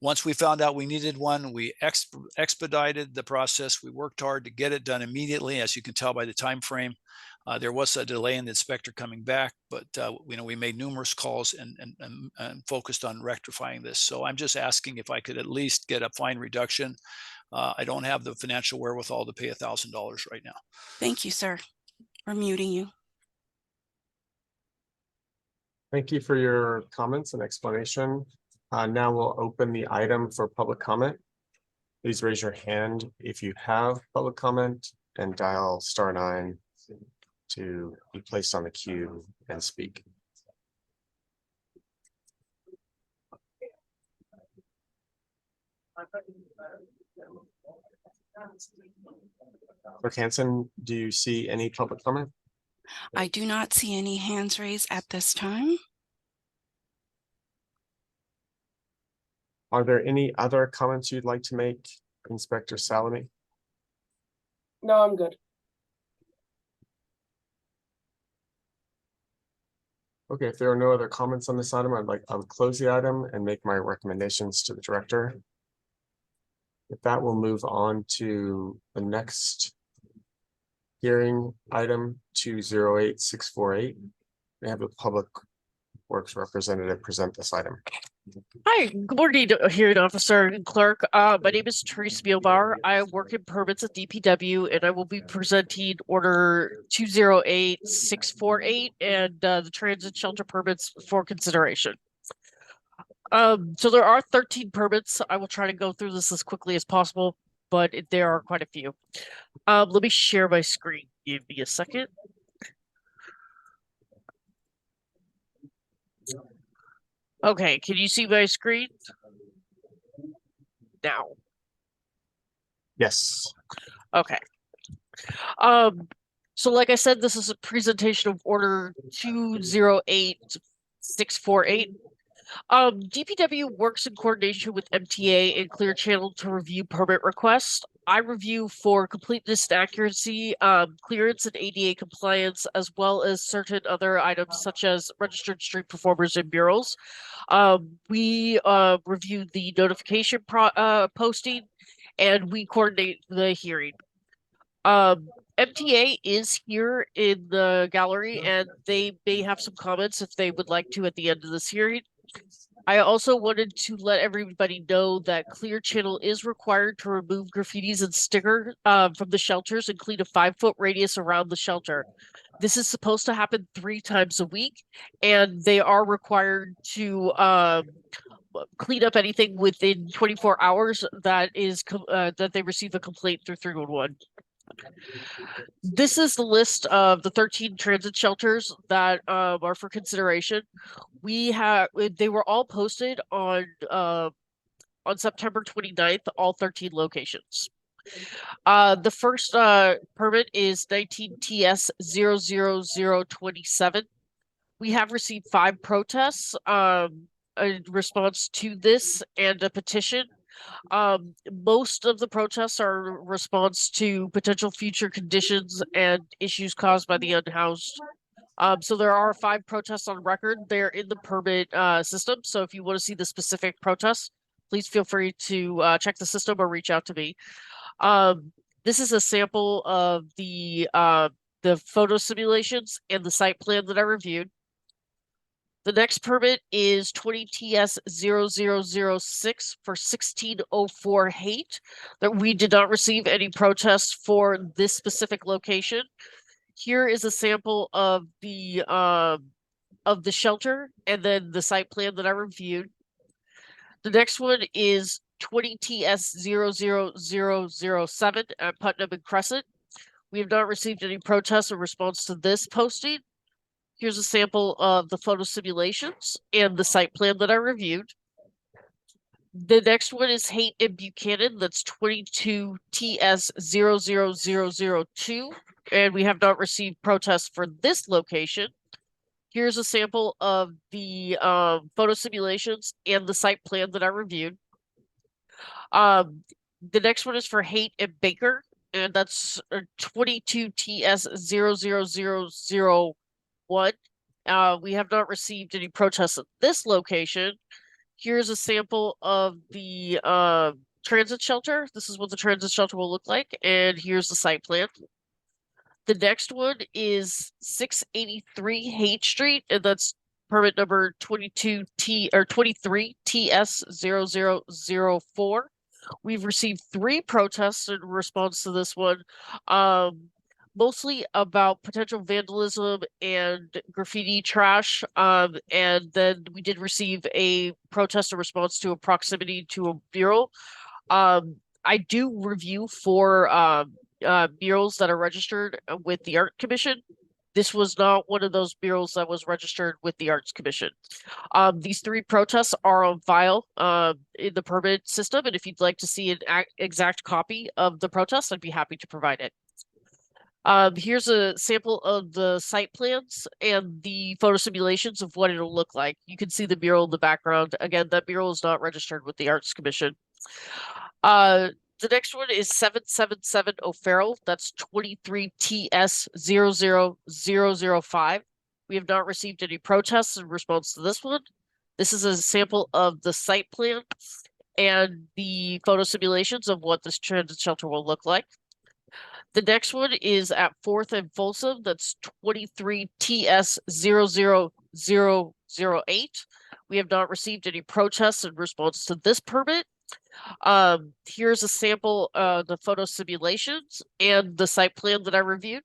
Once we found out we needed one, we expedited the process. We worked hard to get it done immediately. As you can tell by the time frame, there was a delay in the inspector coming back, but we made numerous calls and focused on rectifying this. So I'm just asking if I could at least get a fine reduction. I don't have the financial wherewithal to pay $1,000 right now. Thank you, sir. We're muting you. Thank you for your comments and explanation. Now we'll open the item for public comment. Please raise your hand if you have public comment and dial *9 to be placed on the queue and speak. Clerk Hansen, do you see any public comment? I do not see any hands raised at this time. Are there any other comments you'd like to make, Inspector Salome? No, I'm good. Okay, if there are no other comments on this item, I would close the item and make my recommendations to the director. If that, will move on to the next hearing item 208648. We have a Public Works representative present this item. Hi, good morning, hearing officer and clerk. My name is Therese Spielbauer. I work in permits at DPW, and I will be presenting order 208648 and the transit shelter permits for consideration. So there are 13 permits. I will try to go through this as quickly as possible, but there are quite a few. Let me share my screen. Give me a second. Okay, can you see my screen? Now. Yes. Okay. So like I said, this is a presentation of order 208648. DPW works in coordination with MTA and Clear Channel to review permit requests. I review for completeness and accuracy, clearance and ADA compliance, as well as certain other items such as registered street performers and murals. We review the notification posting, and we coordinate the hearing. MTA is here in the gallery, and they may have some comments if they would like to at the end of this hearing. I also wanted to let everybody know that Clear Channel is required to remove graffitis and sticker from the shelters and clean a 5-foot radius around the shelter. This is supposed to happen 3 times a week, and they are required to clean up anything within 24 hours that is that they receive a complaint through 311. This is the list of the 13 transit shelters that are for consideration. They were all posted on September 29th, all 13 locations. The first permit is 19TS 00027. We have received 5 protests in response to this and a petition. Most of the protests are in response to potential future conditions and issues caused by the unhoused. So there are 5 protests on record. They're in the permit system. So if you want to see the specific protests, please feel free to check the system or reach out to me. This is a sample of the photo simulations and the site plan that I reviewed. The next permit is 20TS 0006 for 1604 Haight. That we did not receive any protests for this specific location. Here is a sample of the shelter and then the site plan that I reviewed. The next one is 20TS 00007 at Putnam and Crescent. We have not received any protests in response to this posting. Here's a sample of the photo simulations and the site plan that I reviewed. The next one is Haight and Buchanan. That's 22TS 00002. And we have not received protests for this location. Here's a sample of the photo simulations and the site plan that I reviewed. The next one is for Haight and Baker, and that's 22TS 00001. We have not received any protests at this location. Here's a sample of the transit shelter. This is what the transit shelter will look like, and here's the site plan. The next one is 683 Haight Street, and that's permit number 23TS0004. We've received 3 protests in response to this one. mostly about potential vandalism and graffiti trash. And then we did receive a protest in response to a proximity to a mural. I do review for murals that are registered with the Art Commission. This was not one of those murals that was registered with the Arts Commission. These 3 protests are on file in the permit system, and if you'd like to see an exact copy of the protest, I'd be happy to provide it. Here's a sample of the site plans and the photo simulations of what it'll look like. You can see the mural in the background. Again, that mural is not registered with the Arts Commission. The next one is 777 O'Farrell. That's 23 TS 00005. We have not received any protests in response to this one. This is a sample of the site plan and the photo simulations of what this transit shelter will look like. The next one is at 4th and Folsom. That's 23 TS 00008. We have not received any protests in response to this permit. Here's a sample of the photo simulations and the site plan that I reviewed.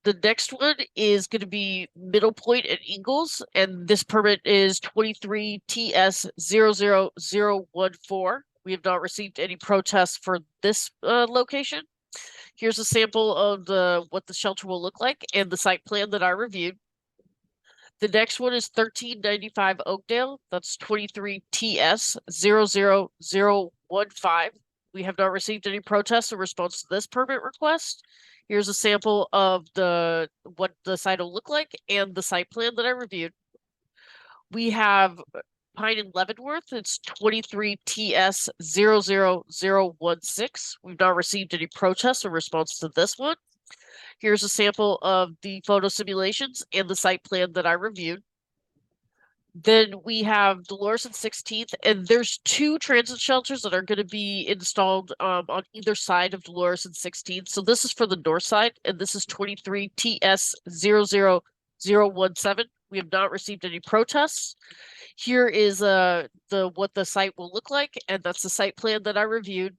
The next one is going to be Middle Point and Ingalls, and this permit is 23 TS 00014. We have not received any protests for this location. Here's a sample of what the shelter will look like and the site plan that I reviewed. The next one is 1395 Oakdale. That's 23 TS 00015. We have not received any protests in response to this permit request. Here's a sample of what the site will look like and the site plan that I reviewed. We have Pine and Leavenworth. It's 23 TS 00016. We've not received any protests in response to this one. Here's a sample of the photo simulations and the site plan that I reviewed. Then we have Dolores and 16th, and there's 2 transit shelters that are going to be installed on either side of Dolores and 16th. So this is for the north side, and this is 23 TS 00017. We have not received any protests. Here is what the site will look like, and that's the site plan that I reviewed.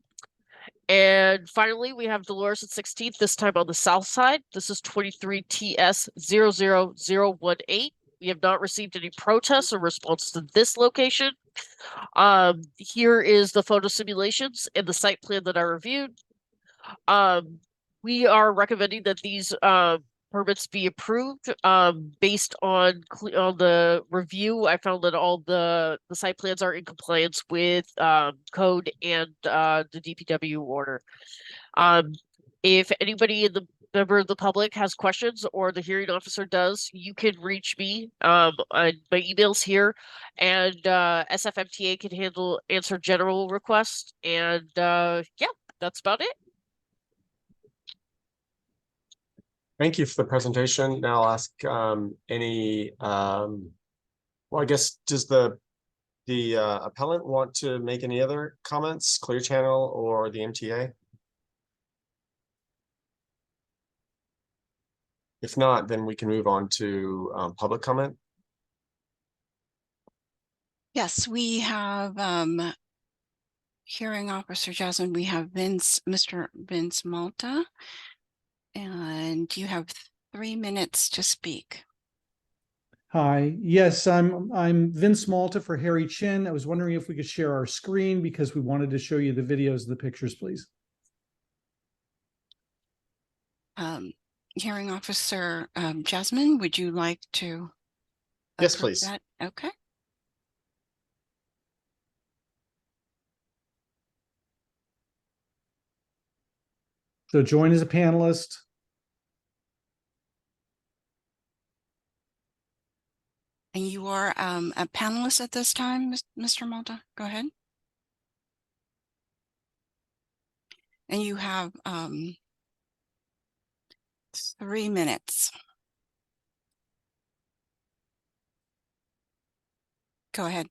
And finally, we have Dolores at 16th, this time on the south side. This is 23 TS 00018. We have not received any protests in response to this location. Here is the photo simulations and the site plan that I reviewed. We are recommending that these permits be approved based on the review. I found that all the site plans are in compliance with code and the DPW order. If anybody in the member of the public has questions or the hearing officer does, you can reach me. My email's here, and SFMTA can answer general requests. And yeah, that's about it. Thank you for the presentation. Now I'll ask any, well, I guess, does the appellant want to make any other comments, Clear Channel or the MTA? If not, then we can move on to public comment. Yes, we have hearing officer Jasmine. We have Mr. Vince Malta, and you have 3 minutes to speak. Hi, yes, I'm Vince Malta for Harry Chin. I was wondering if we could share our screen because we wanted to show you the videos, the pictures, please. Hearing officer Jasmine, would you like to? Yes, approve please. that? Okay. So join as a panelist. And you are a panelist at this time, Mr. Malta. Go ahead. And you have 3 minutes. Go ahead.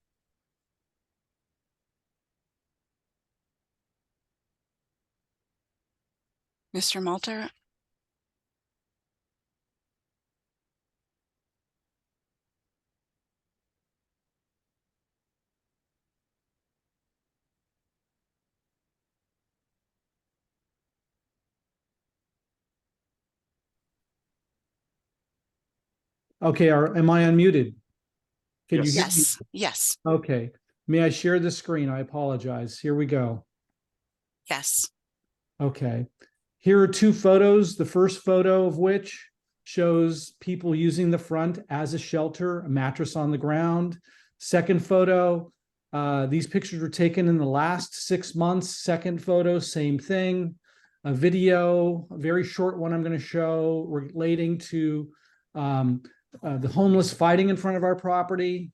Mr. Malta. Okay, am I unmuted? Can you hear me? Yes, yes, Okay. May I share the screen? I apologize. Here we go. yes. Okay. Here are two photos. The first photo of which shows people using the front as a shelter, a mattress on the ground. Second photo, these pictures were taken in the last 6 months. Second photo, same thing. A video, a very short one I'm going to show relating to the homeless fighting in front of our property.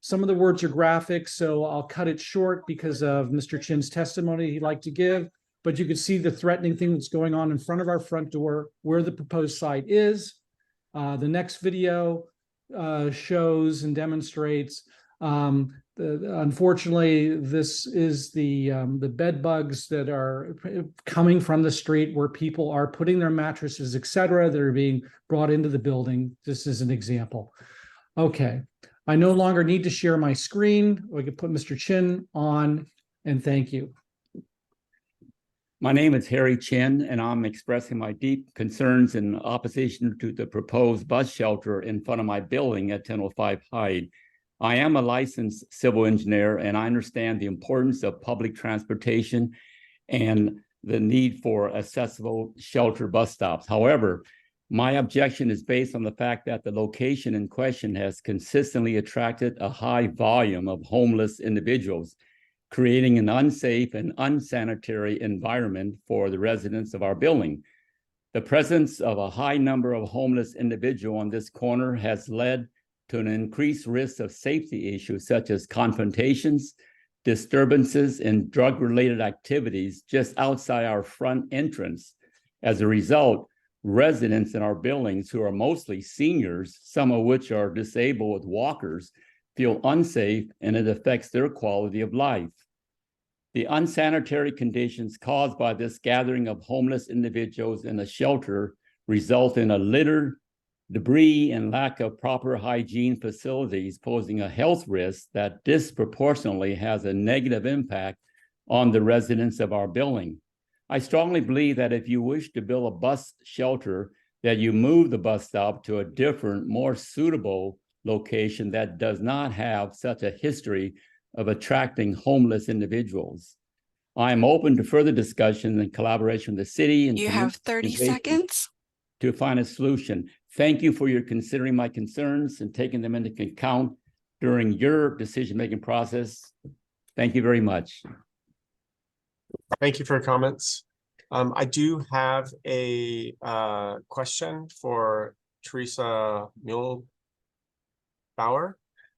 Some of the words are graphic, so I'll cut it short because of Mr. Chin's testimony he'd like to give. But you can see the threatening thing that's going on in front of our front door where the proposed site is. The next video shows and demonstrates, unfortunately, this is the bed bugs that are coming from the street where people are putting their mattresses, etc., that are being brought into the building. This is an example. Okay. I no longer need to share my screen. We can put Mr. Chin on, and thank you. My name is Harry Chin, and I'm expressing my deep concerns in opposition to the proposed bus shelter in front of my building at 1005 Hyde. I am a licensed civil engineer, and I understand the importance of public transportation and the need for accessible shelter bus stops. However, my objection is based on the fact that the location in question has consistently attracted a high volume of homeless individuals, creating an unsafe and unsanitary environment for the residents of our building. The presence of a high number of homeless individuals on this corner has led to an increased risk of safety issues such as confrontations, disturbances, and drug-related activities just outside our front entrance. As a result, residents in our buildings, who are mostly seniors, some of which are disabled with walkers, feel unsafe, and it affects their quality of life. The unsanitary conditions caused by this gathering of homeless individuals in a shelter result in a litter, debris, and lack of proper hygiene facilities, posing a health risk that disproportionately has a negative impact on the residents of our building. I strongly believe that if you wish to build a bus shelter, that you move the bus stop to a different, more suitable location that does not have such a history of attracting homeless individuals. I am open to further discussion and collaboration with the city and You have 30 seconds to find a solution. Thank you for your considering my concerns and taking them into account during your decision-making process. Thank you very much. Thank you for your comments. I do have a question for Teresa Mulebauer.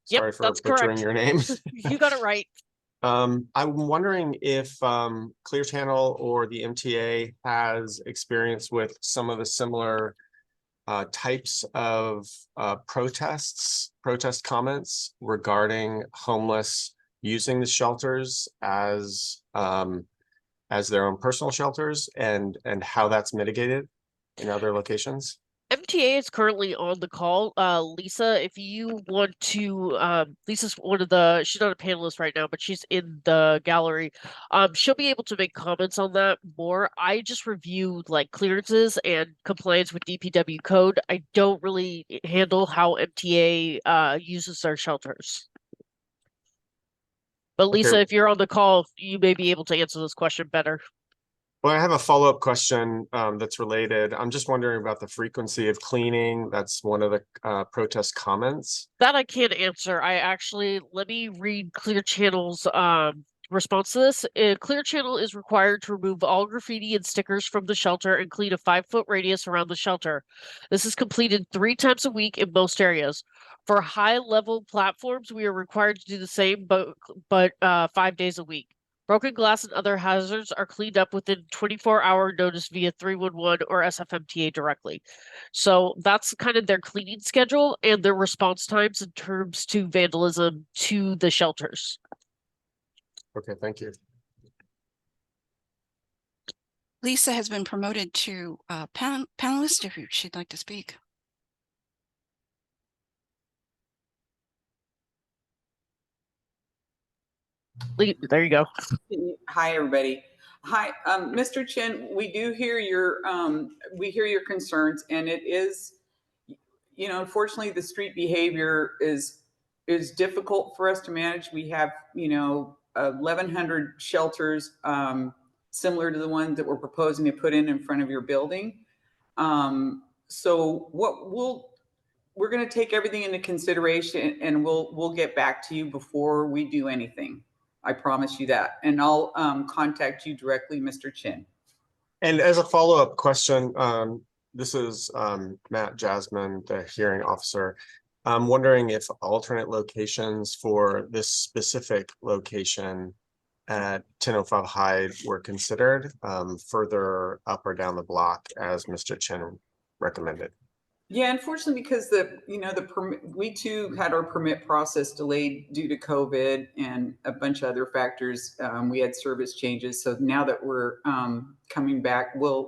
Yep, Sorry for that's butchering correct. your name. You got it right. I'm wondering if Clear Channel or the MTA has experience with some of the similar types of protest comments regarding homeless using the shelters as their own personal shelters, and how that's mitigated in other locations. MTA is currently on the call. Lisa, if you want to, Lisa's she's not a panelist right now, but she's in the gallery. She'll be able to make comments on that more. I just reviewed like clearances and compliance with DPW code. I don't really handle how MTA uses their shelters. But Lisa, Okay. if you're on the call, you may be able to answer this question better. Well, I have a follow-up question that's related. I'm just wondering about the frequency of cleaning. That's one of the protest comments. That I can't answer. Let me read Clear Channel's response to this. Clear Channel is required to remove all graffiti and stickers from the shelter and clean a 5-foot radius around the shelter. This is completed 3 times a week in most areas. For high-level platforms, we are required to do the same, but 5 days a week. Broken glass and other hazards are cleaned up within 24-hour notice via 311 or SFMTA directly. So that's kind of their cleaning schedule and their response times in terms to vandalism to the shelters. Okay, thank you. Lisa has been promoted to panelist if she'd like to speak. There you go. Hi, everybody. Hi, Mr. Chin, we do hear your we hear your concerns, and it is unfortunately, the street behavior is difficult for us to manage. We have, 1,100 shelters, similar to the ones that we're proposing to put in front of your building. So we're going to take everything into consideration, and we'll get back to you before we do anything. I promise you that. And I'll contact you directly, Mr. Chin. And as a follow-up question, this is Matt Jasmine, the hearing officer. I'm wondering if alternate locations for this specific location at 1005 Hyde were considered further up or down the block as Mr. Chin recommended. Yeah, unfortunately, because the permit, we too had our permit process delayed due to COVID and a bunch of other factors. We had service changes. So now that we're coming back, we're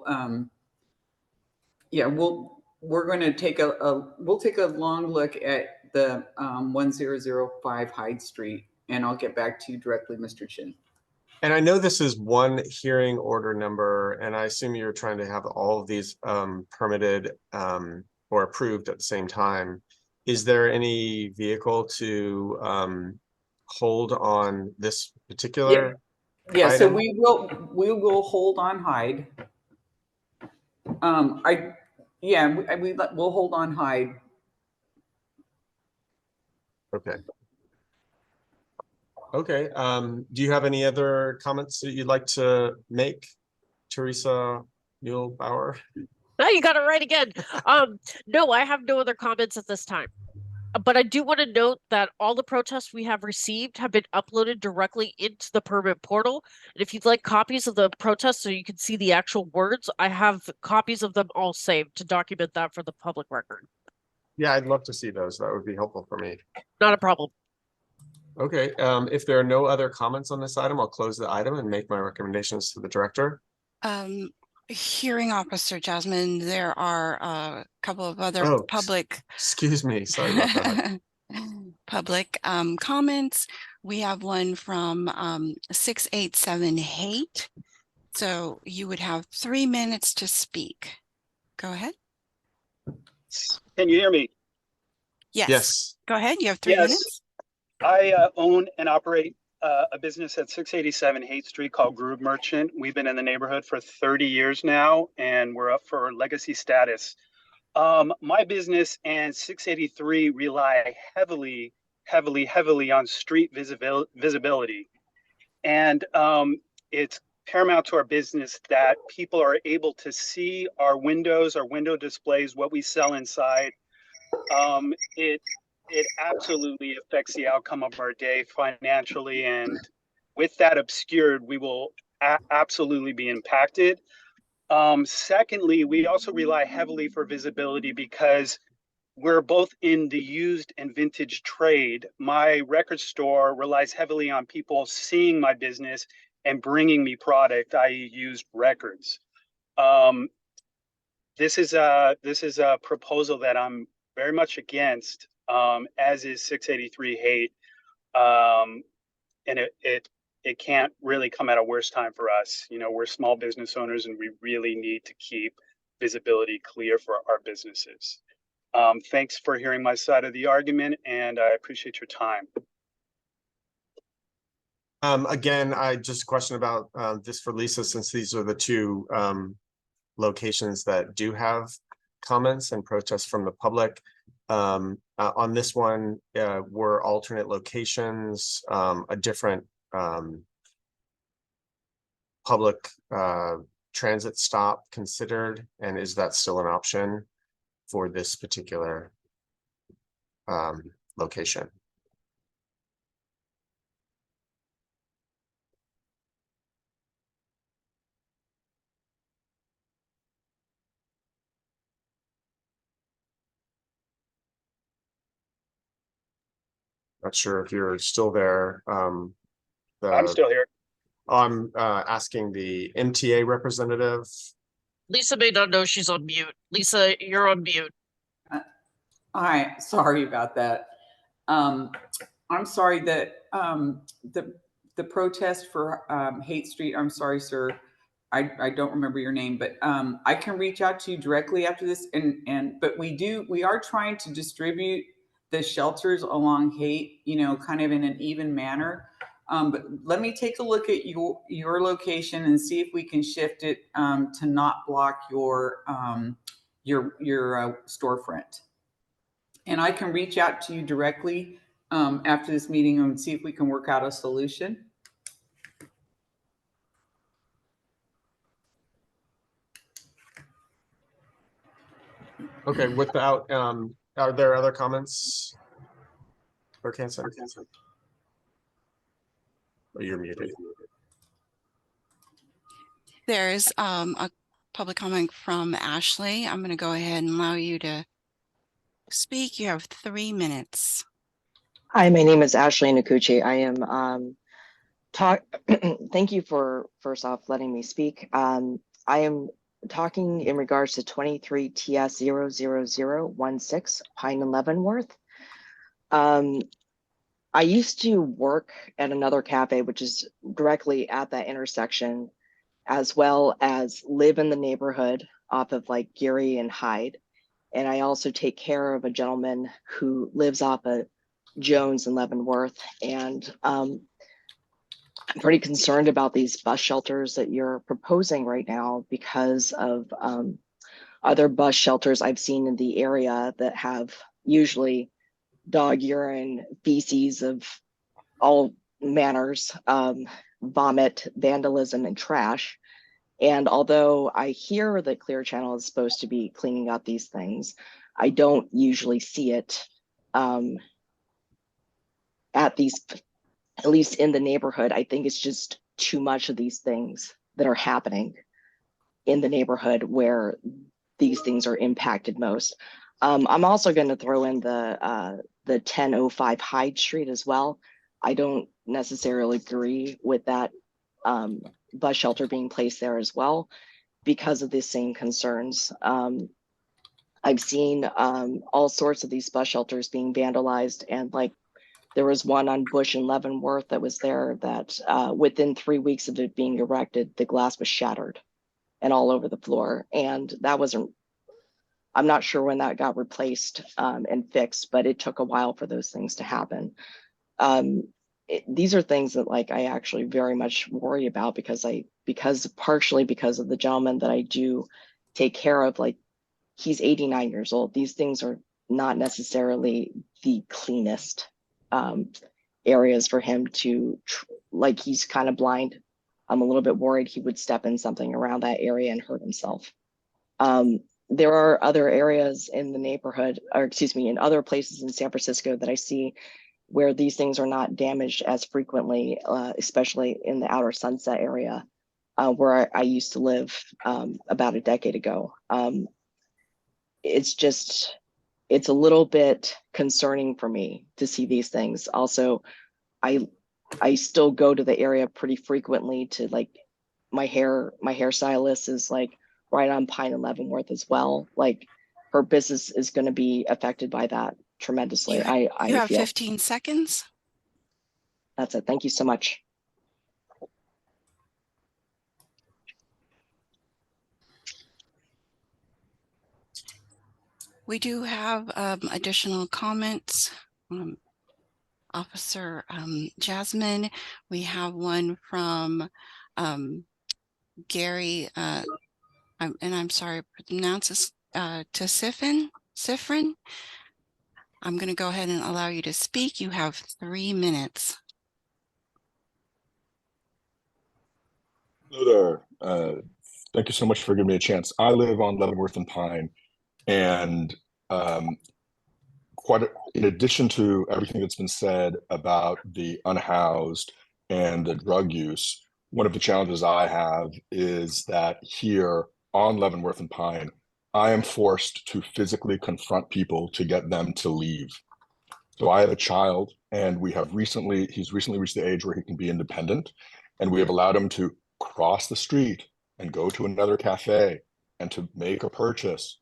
going to take we'll take a long look at the 1005 Hyde Street, and I'll get back to you directly, Mr. Chin. And I know this is one hearing order number, and I assume you're trying to have all of these permitted or approved at the same time. Is there any vehicle to hold on this particular? Yeah, so item? we will hold on Hyde. We'll hold on Hyde. Okay. Okay. Do you have any other comments that you'd like to make, Teresa Muehlbauer? No, you got it right again. No, I have no other comments at this time. But I do want to note that all the protests we have received have been uploaded directly into the permit portal. And if you'd like copies of the protests so you can see the actual words, I have copies of them all saved to document that for the public record. Yeah, I'd love to see those. That would be helpful for me. Not a problem. Okay, if there are no other comments on this item, I'll close the item and make my recommendations to the director. Hearing officer Jasmine, there are a couple of other Oh, public excuse me, sorry about that. public comments. We have one from 687 Hate. So you would have 3 minutes to speak. Go ahead. Can you hear me? Yes. Yes. Go ahead. You have 3 minutes. I own and operate a business at 687 Haight Street called Groove Merchant. We've been in the neighborhood for 30 years now, and we're up for legacy status. My business and 683 rely heavily on street visibility. And it's paramount to our business that people are able to see our windows, our window displays, what we sell inside. It absolutely affects the outcome of our day financially, and with that obscured, we will absolutely be impacted. Secondly, we also rely heavily for visibility because we're both in the used and vintage trade. My record store relies heavily on people seeing my business and bringing me product, i.e. used records. This is a proposal that I'm very much against, as is 683 Haight. And it can't really come at a worse time for us. We're small business owners, and we really need to keep visibility clear for our businesses. Thanks for hearing my side of the argument, and I appreciate your time. Again, I just a question about this for Lisa, since these are the two locations that do have comments and protests from the public. On this one, were alternate locations, a different public transit stop considered, and is that still an option for this particular location? Not sure if you're still there. I'm still here. I'm asking the MTA representative. Lisa may not know she's on mute. Lisa, you're on mute. Hi, sorry about that. I'm sorry that the protest for Haight Street, I'm sorry, sir. I don't remember your name, but I can reach out to you directly after this. But we are trying to distribute the shelters along Haight, you know, kind of in an even manner. But let me take a look at your location and see if we can shift it to not block your storefront. And I can reach out to you directly after this meeting and see if we can work out a solution. Okay, without, are there other comments? For cancer? Oh, you're muted. There is a public comment from Ashley. I'm going to go ahead and allow you to speak. You have 3 minutes. Hi, my name is Ashley Nakuchi. I am thank you for first off letting me speak. I am talking in regards to 23 TS 00016 Pine and Leavenworth. I used to work at another cafe, which is directly at that intersection, as well as live in the neighborhood off of like Geary and Hyde. And I also take care of a gentleman who lives off of Jones and Leavenworth. And I'm pretty concerned about these bus shelters that you're proposing right now because of other bus shelters I've seen in the area that have usually dog urine, feces of all manners, vomit, vandalism, and trash. And although I hear that Clear Channel is supposed to be cleaning up these things, I don't usually see it at least in the neighborhood. I think it's just too much of these things that are happening in the neighborhood where these things are impacted most. I'm also going to throw in the 1005 Hyde Street as well. I don't necessarily agree with that bus shelter being placed there as well because of the same concerns. I've seen all sorts of these bus shelters being vandalized, and like there was one on Bush and Leavenworth that was there that within 3 weeks of it being erected, the glass was shattered and all over the floor. And that wasn't, I'm not sure when that got replaced and fixed, but it took a while for those things to happen. These are things that like I actually very much worry about partially because of the gentleman that I do take care of. Like he's 89 years old. These things are not necessarily the cleanest areas for him to like he's kind of blind. I'm a little bit worried he would step in something around that area and hurt himself. There are other areas in the neighborhood, or excuse me, in other places in San Francisco that I see where these things are not damaged as frequently, especially in the outer Sunset area, where I used to live about a decade ago. It's a little bit concerning for me to see these things. Also, I still go to the area pretty frequently to like my hairstylist is like right on Pine and Leavenworth as well. Like her business is going to be affected by that tremendously. You have feel. 15 seconds. That's it. Thank you so much. We do have additional comments. Officer Jasmine, we have one from Gary, and I'm sorry, pronounce this, Sifrin. I'm going to go ahead and allow you to speak. You have 3 minutes. Hello there. Thank you so much for giving me a chance. I live on Leavenworth and Pine, and in addition to everything that's been said about the unhoused and the drug use, one of the challenges I have is that here on Leavenworth and Pine, I am forced to physically confront people to get them to leave. So I have a child, and he's recently reached the age where he can be independent, and we have allowed him to cross the street and go to another cafe and to make a purchase.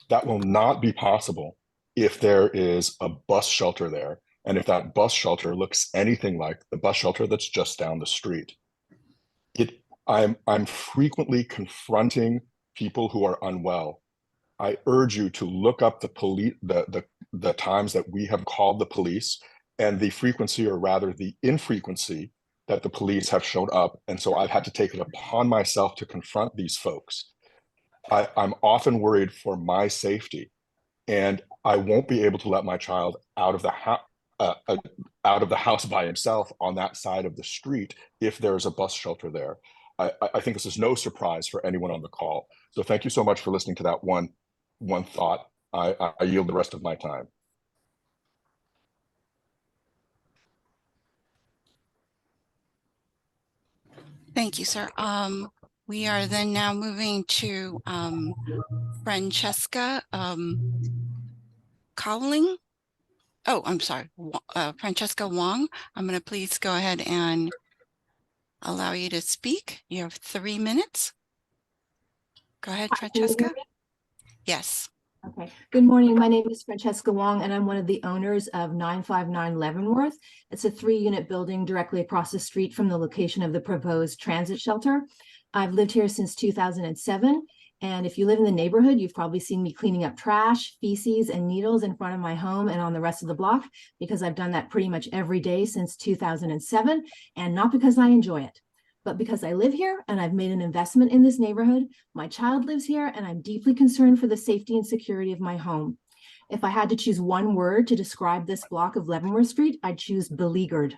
That will not be possible if there is a bus shelter there, and if that bus shelter looks anything like the bus shelter that's just down the street. I'm frequently confronting people who are unwell. I urge you to look up the police, the times that we have called the police, and the frequency, or rather the infrequency, that the police have showed up. And so I've had to take it upon myself to confront these folks. I'm often worried for my safety, and I won't be able to let my child out of the house by himself on that side of the street if there's a bus shelter there. I think this is no surprise for anyone on the call. So thank you so much for listening to that one thought. I yield the rest of my time. Thank you, sir. We are then now moving to Francesca Cowling. Oh, I'm sorry, Francesca Wong. I'm going to please go ahead and allow you to speak. You have 3 minutes. Go ahead, Francesca. Yes. Okay. Good morning. My name is Francesca Wong, and I'm one of the owners of 959 Leavenworth. It's a 3-unit building directly across the street from the location of the proposed transit shelter. I've lived here since 2007. And if you live in the neighborhood, you've probably seen me cleaning up trash, feces, and needles in front of my home and on the rest of the block, because I've done that pretty much every day since 2007, and not because I enjoy it, but because I live here and I've made an investment in this neighborhood. My child lives here, and I'm deeply concerned for the safety and security of my home. If I had to choose one word to describe this block of Leavenworth Street, I'd choose beleaguered.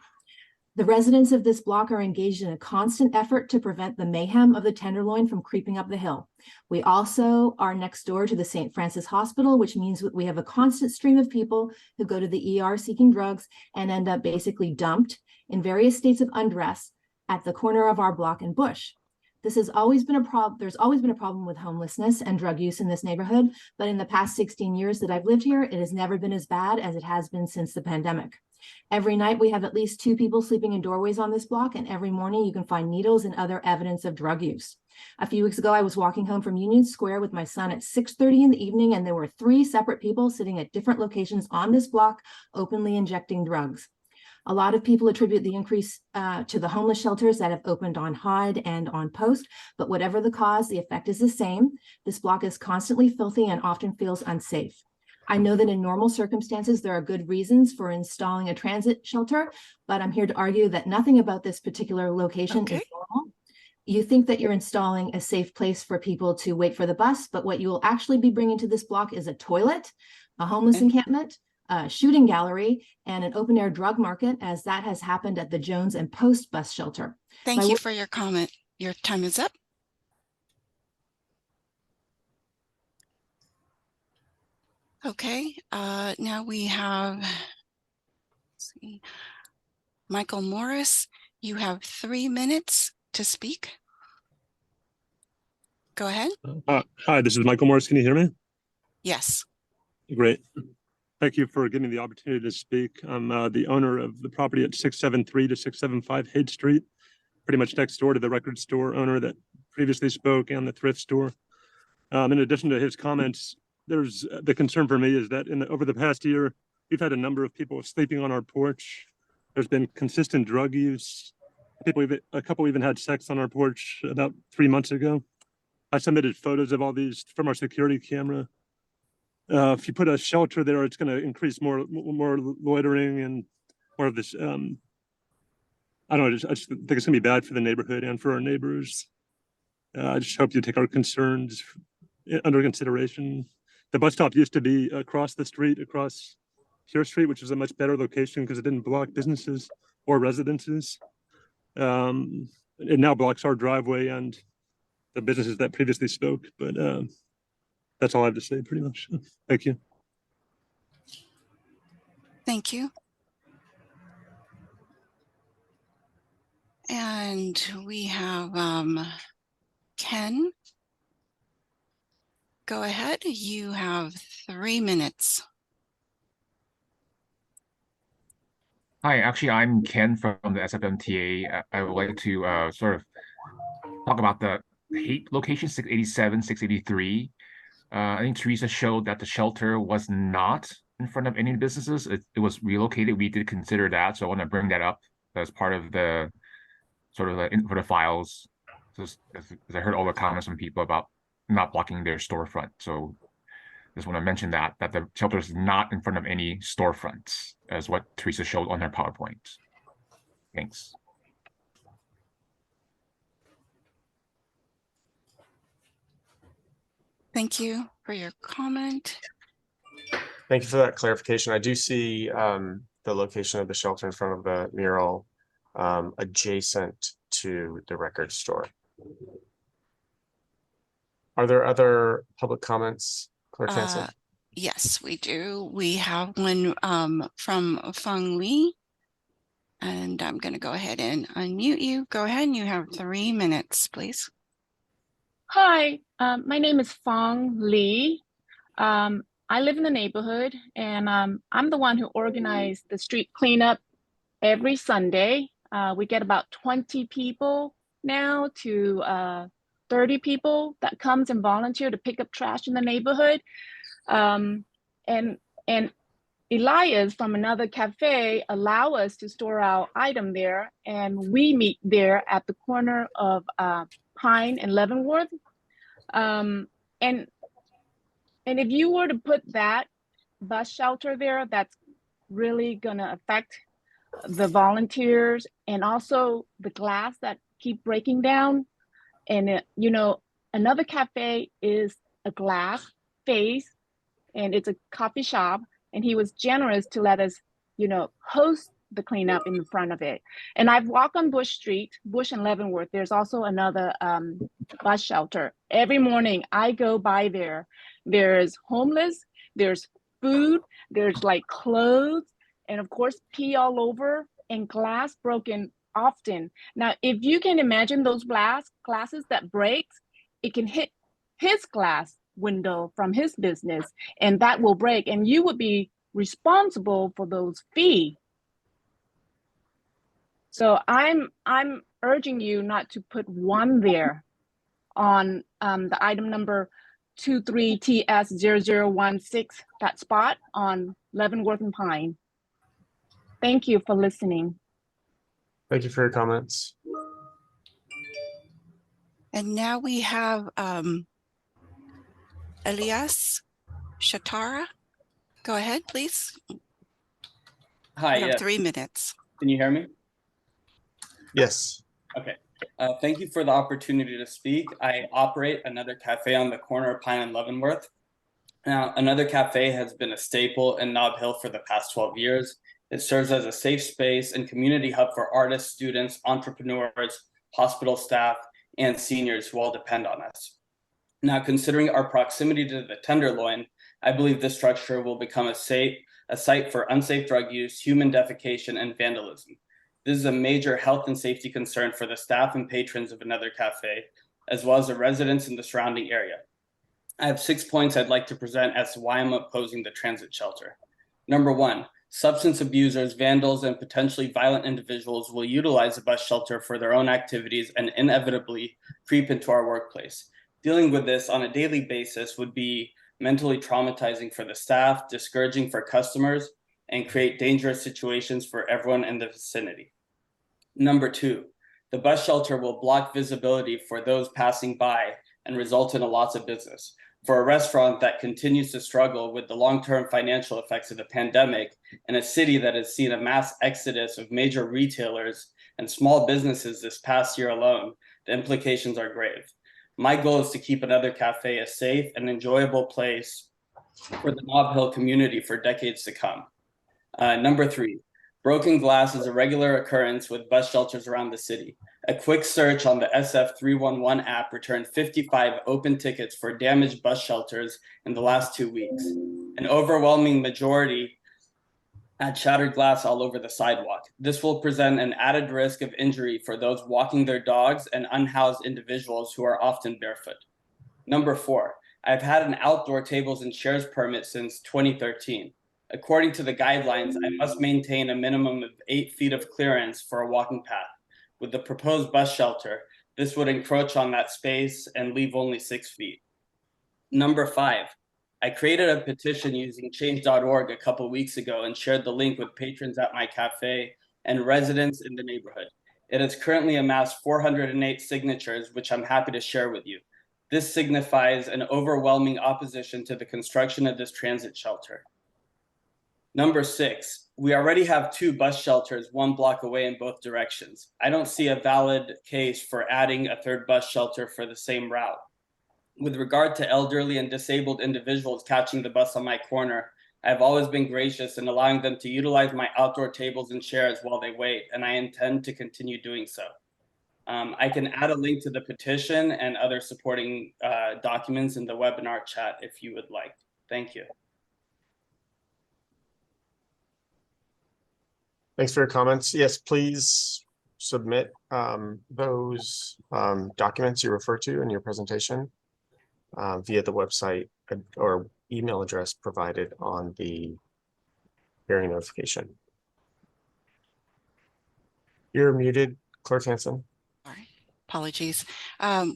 The residents of this block are engaged in a constant effort to prevent the mayhem of the Tenderloin from creeping up the hill. We also are next door to the St. Francis Hospital, which means we have a constant stream of people who go to the ER seeking drugs and end up basically dumped in various states of undress at the corner of our block and Bush. This has always been a problem. There's always been a problem with homelessness and drug use in this neighborhood, but in the past 16 years that I've lived here, it has never been as bad as it has been since the pandemic. Every night we have at least 2 people sleeping in doorways on this block, and every morning you can find needles and other evidence of drug use. A few weeks ago, I was walking home from Union Square with my son at 6:30 in the evening, and there were 3 separate people sitting at different locations on this block, openly injecting drugs. A lot of people attribute the increase to the homeless shelters that have opened on Hyde and on Post, but whatever the cause, the effect is the same. This block is constantly filthy and often feels unsafe. I know that in normal circumstances, there are good reasons for installing a transit shelter, but I'm here to argue that nothing about this particular location is normal. You think that you're installing a safe place for people to wait for the bus, but what you will actually be bringing to this block is a toilet, a homeless encampment, a shooting gallery, and an open air drug market, as that has happened at the Jones and Post bus shelter. Thank you for your comment. Your time is up. Okay, now we have, let's see, Michael Morris. You have 3 minutes to speak. Go ahead. Hi, this is Michael Morris. Can you hear me? Yes. Great. Thank you for giving me the opportunity to speak. I'm the owner of the property at 673 to 675 Haight Street, pretty much next door to the record store owner that previously spoke and the thrift store. In addition to his comments, there's the concern for me is that over the past year, we've had a number of people sleeping on our porch. There's been consistent drug use. A couple even had sex on our porch about 3 months ago. I submitted photos of all these from our security camera. If you put a shelter there, it's going to increase more loitering and more of this. I don't know. I just think it's going to be bad for the neighborhood and for our neighbors. I just hope you take our concerns under consideration. The bus stop used to be across the street, across Kear Street, which was a much better location because it didn't block businesses or residences. It now blocks our driveway and the businesses that previously spoke. But that's all I have to say, pretty much. Thank you. Thank you. And we have Ken. Go ahead. You have 3 minutes. Hi, actually, I'm Ken from the SFMTA. I would like to sort of talk about the Haight location, 687, 683. I think Teresa showed that the shelter was not in front of any businesses. It was relocated. We did consider that, so I want to bring that up as part of the sort of for the files. as I heard all the comments from people about not blocking their storefront. So just want to mention that the shelter is not in front of any storefronts, as what Teresa showed on her PowerPoint. Thanks. Thank you for your comment. Thank you for that clarification. I do see the location of the shelter in front of the mural adjacent to the record store. Are there other public comments, Clerk Chancellor? Yes, we do. We have one from Feng Li. And I'm going to go ahead and unmute you. Go ahead, and you have 3 minutes, please. Hi, my name is Feng Li. I live in the neighborhood, and I'm the one who organized the street cleanup every Sunday. We get about 20 people now to 30 people that comes and volunteer to pick up trash in the neighborhood. And Elias from another cafe allow us to store our item there, and we meet there at the corner of Pine and Leavenworth. And if you were to put that bus shelter there, that's really gonna affect the volunteers and also the glass that keep breaking down. And you know, another cafe is a glass face, and it's a coffee shop. And he was generous to let us, you know, host the cleanup in the front of it. And I've walked on Bush Street, Bush and Leavenworth. There's also another bus shelter. Every morning I go by there. There's homeless, there's food, there's like clothes, and of course pee all over and glass broken often. Now, if you can imagine those glasses that breaks, it can hit his glass window from his business, and that will break, and you would be responsible for those fees. So I'm urging you not to put one there on the item number 23TS0016, that spot on Leavenworth and Pine. Thank you for listening. Thank you for your comments. And now we have Elias Shatara. Go ahead, please. Hi, You have yes. 3 minutes. Can you hear me? Yes. Okay. Thank you for the opportunity to speak. I operate another cafe on the corner of Pine and Leavenworth. Now, another cafe has been a staple in Nob Hill for the past 12 years. It serves as a safe space and community hub for artists, students, entrepreneurs, hospital staff, and seniors who all depend on us. Now, considering our proximity to the Tenderloin, I believe this structure will become a site for unsafe drug use, human defecation, and vandalism. This is a major health and safety concern for the staff and patrons of another cafe, as well as the residents in the surrounding area. I have 6 points I'd like to present as to why I'm opposing the transit shelter. Number 1, substance abusers, vandals, and potentially violent individuals will utilize the bus shelter for their own activities and inevitably creep into our workplace. Dealing with this on a daily basis would be mentally traumatizing for the staff, discouraging for customers, and create dangerous situations for everyone in the vicinity. Number 2, the bus shelter will block visibility for those passing by and result in a loss of business. For a restaurant that continues to struggle with the long-term financial effects of the pandemic, in a city that has seen a mass exodus of major retailers and small businesses this past year alone, the implications are grave. My goal is to keep another cafe a safe and enjoyable place for the Nob Hill community for decades to come. Number 3, broken glass is a regular occurrence with bus shelters around the city. A quick search on the SF311 app returned 55 open tickets for damaged bus shelters in the last 2 weeks. An overwhelming majority had shattered glass all over the sidewalk. This will present an added risk of injury for those walking their dogs and unhoused individuals who are often barefoot. Number 4, I've had an outdoor tables and chairs permit since 2013. According to the guidelines, I must maintain a minimum of 8 feet of clearance for a walking path. With the proposed bus shelter, this would encroach on that space and leave only 6 feet. Number 5, I created a petition using change.org a couple weeks ago and shared the link with patrons at my cafe and residents in the neighborhood. It has currently amassed 408 signatures, which I'm happy to share with you. This signifies an overwhelming opposition to the construction of this transit shelter. Number 6, we already have 2 bus shelters 1 block away in both directions. I don't see a valid case for adding a 3rd bus shelter for the same route. With regard to elderly and disabled individuals catching the bus on my corner, I've always been gracious in allowing them to utilize my outdoor tables and chairs while they wait, and I intend to continue doing so. I can add a link to the petition and other supporting documents in the webinar chat if you would like. Thank you. Thanks for your comments. Yes, please submit those documents you refer to in your presentation via the website or email address provided on the hearing notification. You're muted, Clerk Hanson. Apologies.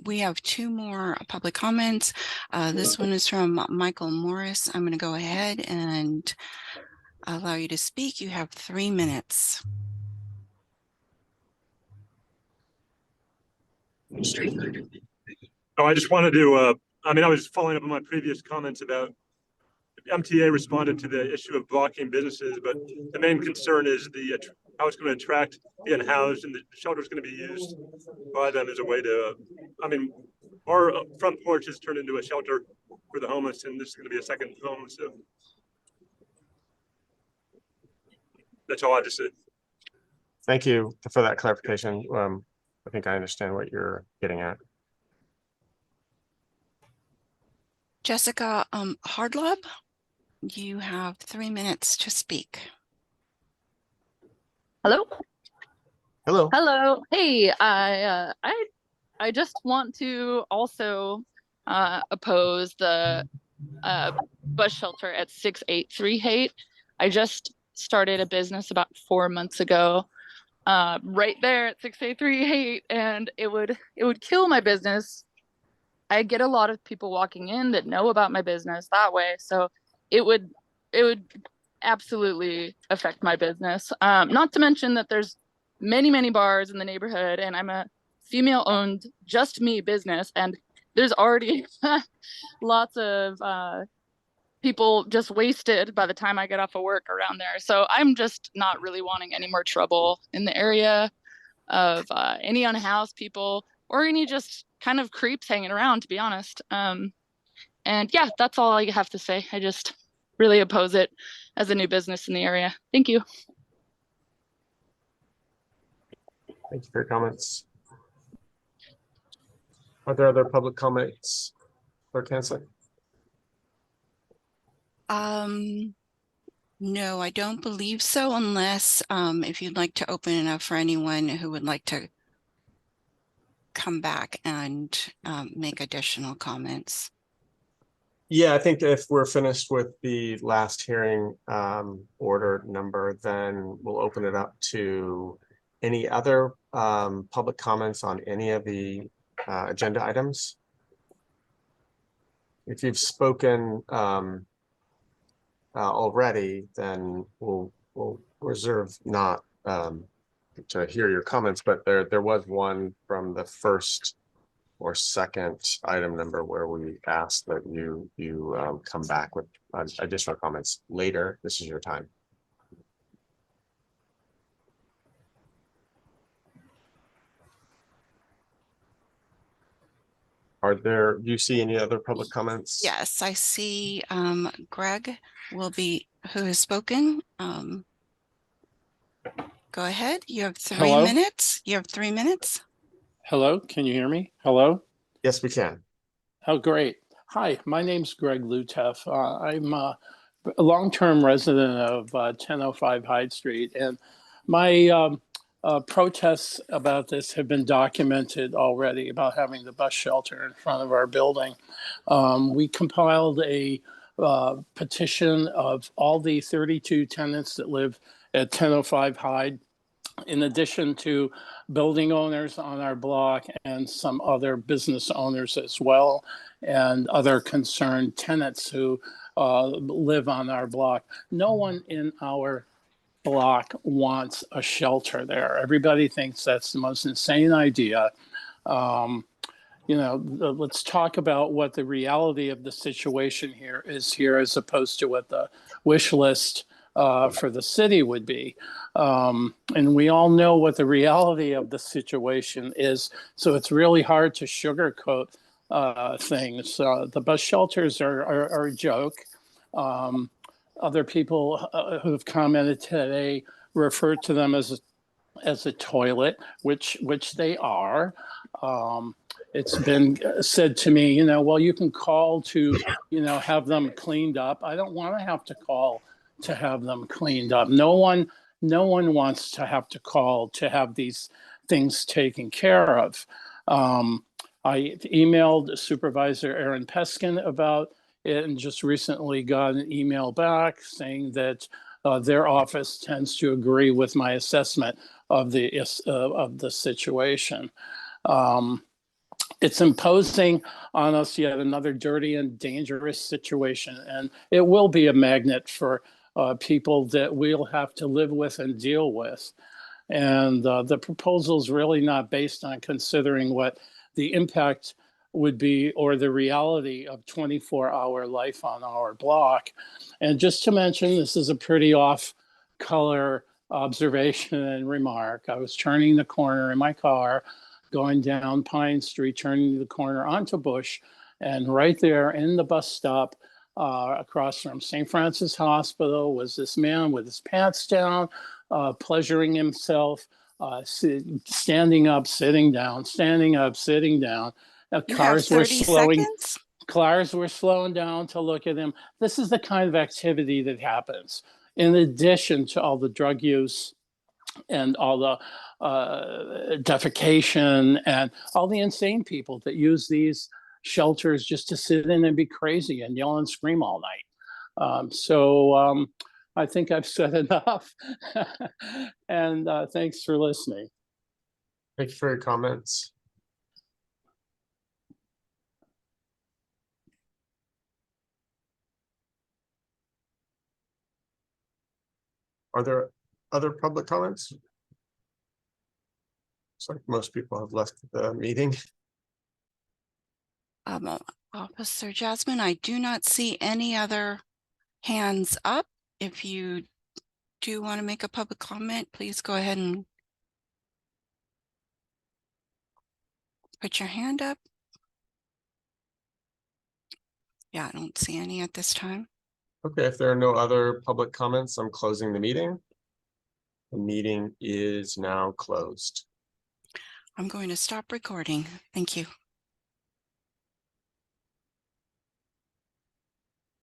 We have 2 more public comments. This one is from Michael Morris. I'm going to go ahead and allow you to speak. You have 3 minutes. Oh, I just wanted to, I was following up on my previous comments about MTA responded to the issue of blocking businesses, but the main concern is how it's going to attract the unhoused, and the shelter is going to be used by them as a way to, our front porch has turned into a shelter for the homeless, and this is going to be a second home. So that's all I just said. Thank you for that clarification. I think I understand what you're getting at. Jessica Hardlob, you have 3 minutes to speak. Hello. Hello. Hello. Hey, I just want to also oppose the bus shelter at 683 Haight. I just started a business about 4 months ago, right there at 683 Haight, and it would kill my business. I get a lot of people walking in that know about my business that way, so it would absolutely affect my business. Not to mention that there's many bars in the neighborhood, and I'm a female-owned, just me business, and there's already lots of people just wasted by the time I get off of work around there. So I'm just not really wanting any more trouble in the area of any unhoused people or any just kind of creeps hanging around, to be honest. And yeah, that's all I have to say. I just really oppose it as a new business in the area. Thank you. Thank you for your comments. Are there other public comments, Clerk Hanson? No, I don't believe so, unless if you'd like to open it up for anyone who would like to come back and make additional comments. Yeah, I think if we're finished with the last hearing order number, then we'll open it up to any other public comments on any of the agenda items. If you've spoken already, then we'll reserve not to hear your comments, but there was one from the first or second item number where we asked that you come back with additional comments later. This is your time. Do you see any other public comments? Yes, I see Greg who has spoken. Go ahead. You have 3 Hello? minutes. You have 3 minutes. Hello, can you hear me? Hello? Yes, we can. Oh, great. Hi, my name's Greg Luteff. I'm a long-term resident of 1005 Hyde Street, and my protests about this have been documented already about having the bus shelter in front of our building. We compiled a petition of all the 32 tenants that live at 1005 Hyde, in addition to building owners on our block and some other business owners as well, and other concerned tenants who live on our block. No one in our block wants a shelter there. Everybody thinks that's the most insane idea. Let's talk about what the reality of the situation here is here, as opposed to what the wish list for the city would be. And we all know what the reality of the situation is. So it's really hard to sugarcoat things. The bus shelters are a joke. Other people who have commented today refer to them as a toilet, which they are. It's been said to me, well, you can call to, have them cleaned up. I don't want to have to call to have them cleaned up. No one wants to have to call to have these things taken care of. I emailed Supervisor Aaron Peskin about it and just recently got an email back saying that their office tends to agree with my assessment of the situation. It's imposing on us yet another dirty and dangerous situation, and it will be a magnet for people that we'll have to live with and deal with. And the proposal is really not based on considering what the impact would be or the reality of 24-hour life on our block. And just to mention, this is a pretty off-color observation and remark. I was turning the corner in my car, going down Pine Street, turning the corner onto Bush, and right there in the bus stop across from St. Francis Hospital was this man with his pants down, pleasuring himself, standing up, sitting down, standing up, sitting down. Cars were slowing down to look at him. This is the kind of activity that happens in addition to all the drug use and all the defecation and all the insane people that use these shelters just to sit in and be crazy and yell and scream all night. So I think I've said enough. And thanks for listening. Thank you for your comments. Are there other public comments? Looks like most people have left the meeting. Officer Jasmine, I do not see any other hands up. If you do want to make a public comment, please go ahead and put your hand up. Yeah, I don't see any at this time. Okay, if there are no other public comments, I'm closing the meeting. The meeting is now closed. I'm going to stop recording. Thank you.